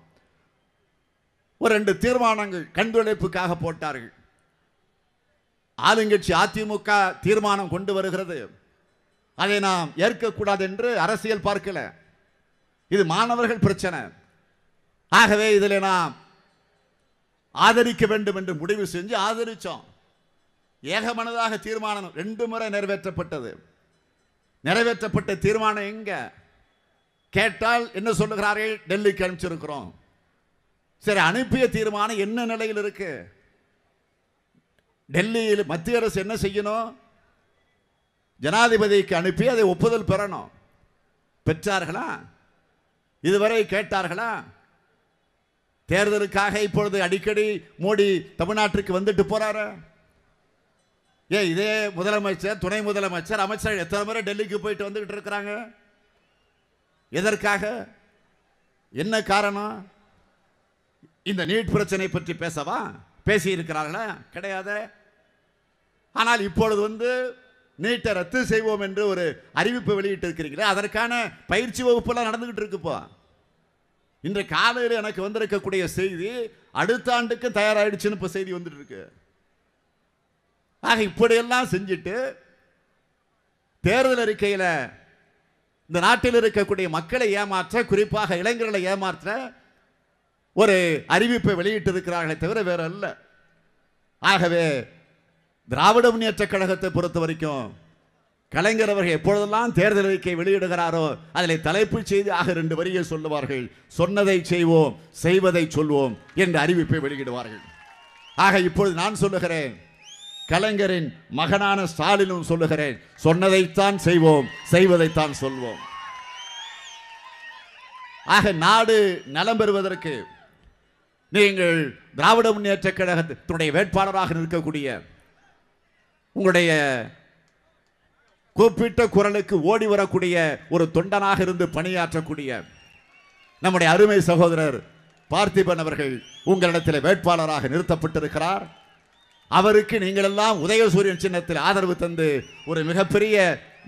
ஒரு 2 தீர்மானங்கள் கண்துடைப்புக்காக போட்டார்கள். ஆளுங்கட்சி அதிமுக தீர்மானம் கொண்டு வருகிறது, அதை நாம் ஏற்கக்கூடாது என்று அரசியல் பார்க்கல. இது மாணவர்கள் பிரச்சனை. ஆகவே இதில் நாம் ஆதரிக்க வேண்டும் என்று முடிவு செஞ்சு ஆதரிச்சோம். ஏகமனதாக தீர்மானம் 2 முறை நிறைவேற்றப்பட்டது. நிறைவேற்றப்பட்ட தீர்மானம் எங்க கேட்டால் என்ன சொல்லுகிறார்கள்? டெல்லிக்கு அனுப்பிச்சிருக்கிறோம். சரி, அனுப்பிய தீர்மானம் என்ன நிலையில் இருக்கு? டெல்லியில் மத்திய அரசு என்ன செய்யணும்? ஜனாதிபதிக்கு அனுப்பி அதை ஒப்புதல் பெறணும். பெற்றார்களா? இதுவரை கேட்டார்களா? தேர்தலுக்காக இப்பொழுது அடிக்கடி மோடி தமிழ்நாட்டிற்கு வந்துட்டு போறாரு. இதே முதலமைச்சர், துணை முதலமைச்சர், அமைச்சர் எத்தனை முறை டெல்லிக்கு போயிட்டு வந்துகிட்டு இருக்கிறாங்க. எதற்காக? என்ன காரணம்? இந்த நீட் பிரச்சனை பற்றி பேசவா? பேசி இருக்கிறார்களா? கிடையாது. ஆனால் இப்பொழுது நீட்டை ரத்து செய்வோம் என்று ஒரு அறிவிப்பு வெளியிட்டு இருக்கிறீங்களா? அதற்கான பயிற்சி வகுப்பெல்லாம் நடந்துகிட்டு இருக்குப்போ. இன்று காலையில் எனக்கு வந்திருக்கக்கூடிய செய்தி அடுத்த ஆண்டுக்கு தயாராகிடுச்சுன்னு இப்போ செய்தி வந்துட்டு இருக்கு. ஆக இப்படியெல்லாம் செஞ்சுட்டு தேர்தல் அறிக்கையில் இந்த நாட்டில் இருக்கக்கூடிய மக்களை ஏமாற்ற, குறிப்பாக இளைஞர்களை ஏமாற்ற ஒரு அறிவிப்பை வெளியிட்டு இருக்கிறார்களே தவிர வேற அல்ல. ஆகவே திராவிட முன்னேற்ற கழகத்தை பொறுத்த வரைக்கும் கலைஞர் அவர்கள் எப்பொழுதெல்லாம் தேர்தல் அறிக்கை வெளியிடுகிறாரோ அதில் தலைப்புச் செய்தி 2 வரியை சொல்லுவார்கள். சொன்னதை செய்வோம், செய்வதை சொல்வோம் என்ற அறிவிப்பை வெளியிடுவார்கள். ஆக இப்பொழுது நான் சொல்லுகிறேன், கலைஞரின் மகனான ஸ்டாலினும் சொல்லுகிறேன், சொன்னதைத்தான் செய்வோம், செய்வதைத்தான் சொல்வோம். ஆக நாடு நலம் பெறுவதற்கு நீங்கள் திராவிட முன்னேற்ற கழகத்தினுடைய வேட்பாளராக நிற்கக்கூடிய, உங்களுடைய கூப்பிட்ட குரலுக்கு ஓடி வரக்கூடிய ஒரு தொண்டனாக இருந்து பணியாற்றக்கூடிய நம்முடைய அருமை சகோதரர் பார்த்திபன் அவர்கள் உங்களிடத்தில் வேட்பாளராக நிறுத்தப்பட்டிருக்கிறார். அவருக்கு நீங்கள் எல்லாம் உதயசூரியன் சின்னத்தில் ஆதரவு தந்து ஒரு மிகப்பெரிய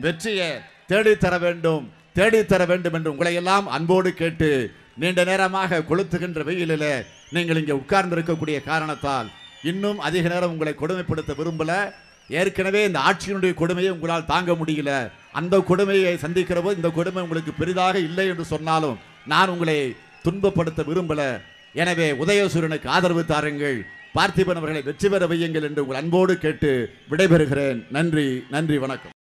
வெற்றியை தேடித்தர வேண்டும் என்று உங்களை எல்லாம் அன்போடு கேட்டு, நீண்ட நேரமாக கொளுத்துகின்ற வெயிலில் நீங்கள் இங்கே உட்கார்ந்து இருக்கக்கூடிய காரணத்தால் இன்னும் அதிக நேரம் உங்களை கொடுமைப்படுத்த விரும்பல. ஏற்கனவே இந்த ஆட்சியினுடைய கொடுமையை உங்களால் தாங்க முடியல. அந்த கொடுமையை சந்திக்கிற போது இந்த கொடுமை உங்களுக்கு பெரிதாக இல்லை என்று சொன்னாலும் நான் உங்களை துன்பப்படுத்த விரும்பல. எனவே உதயசூரியனுக்கு ஆதரவு தாருங்கள், பார்த்திபன் அவர்களை வெற்றி பெற வையுங்கள் என்று உங்கள் அன்போடு கேட்டு விடைபெறுகிறேன். நன்றி, வணக்கம்.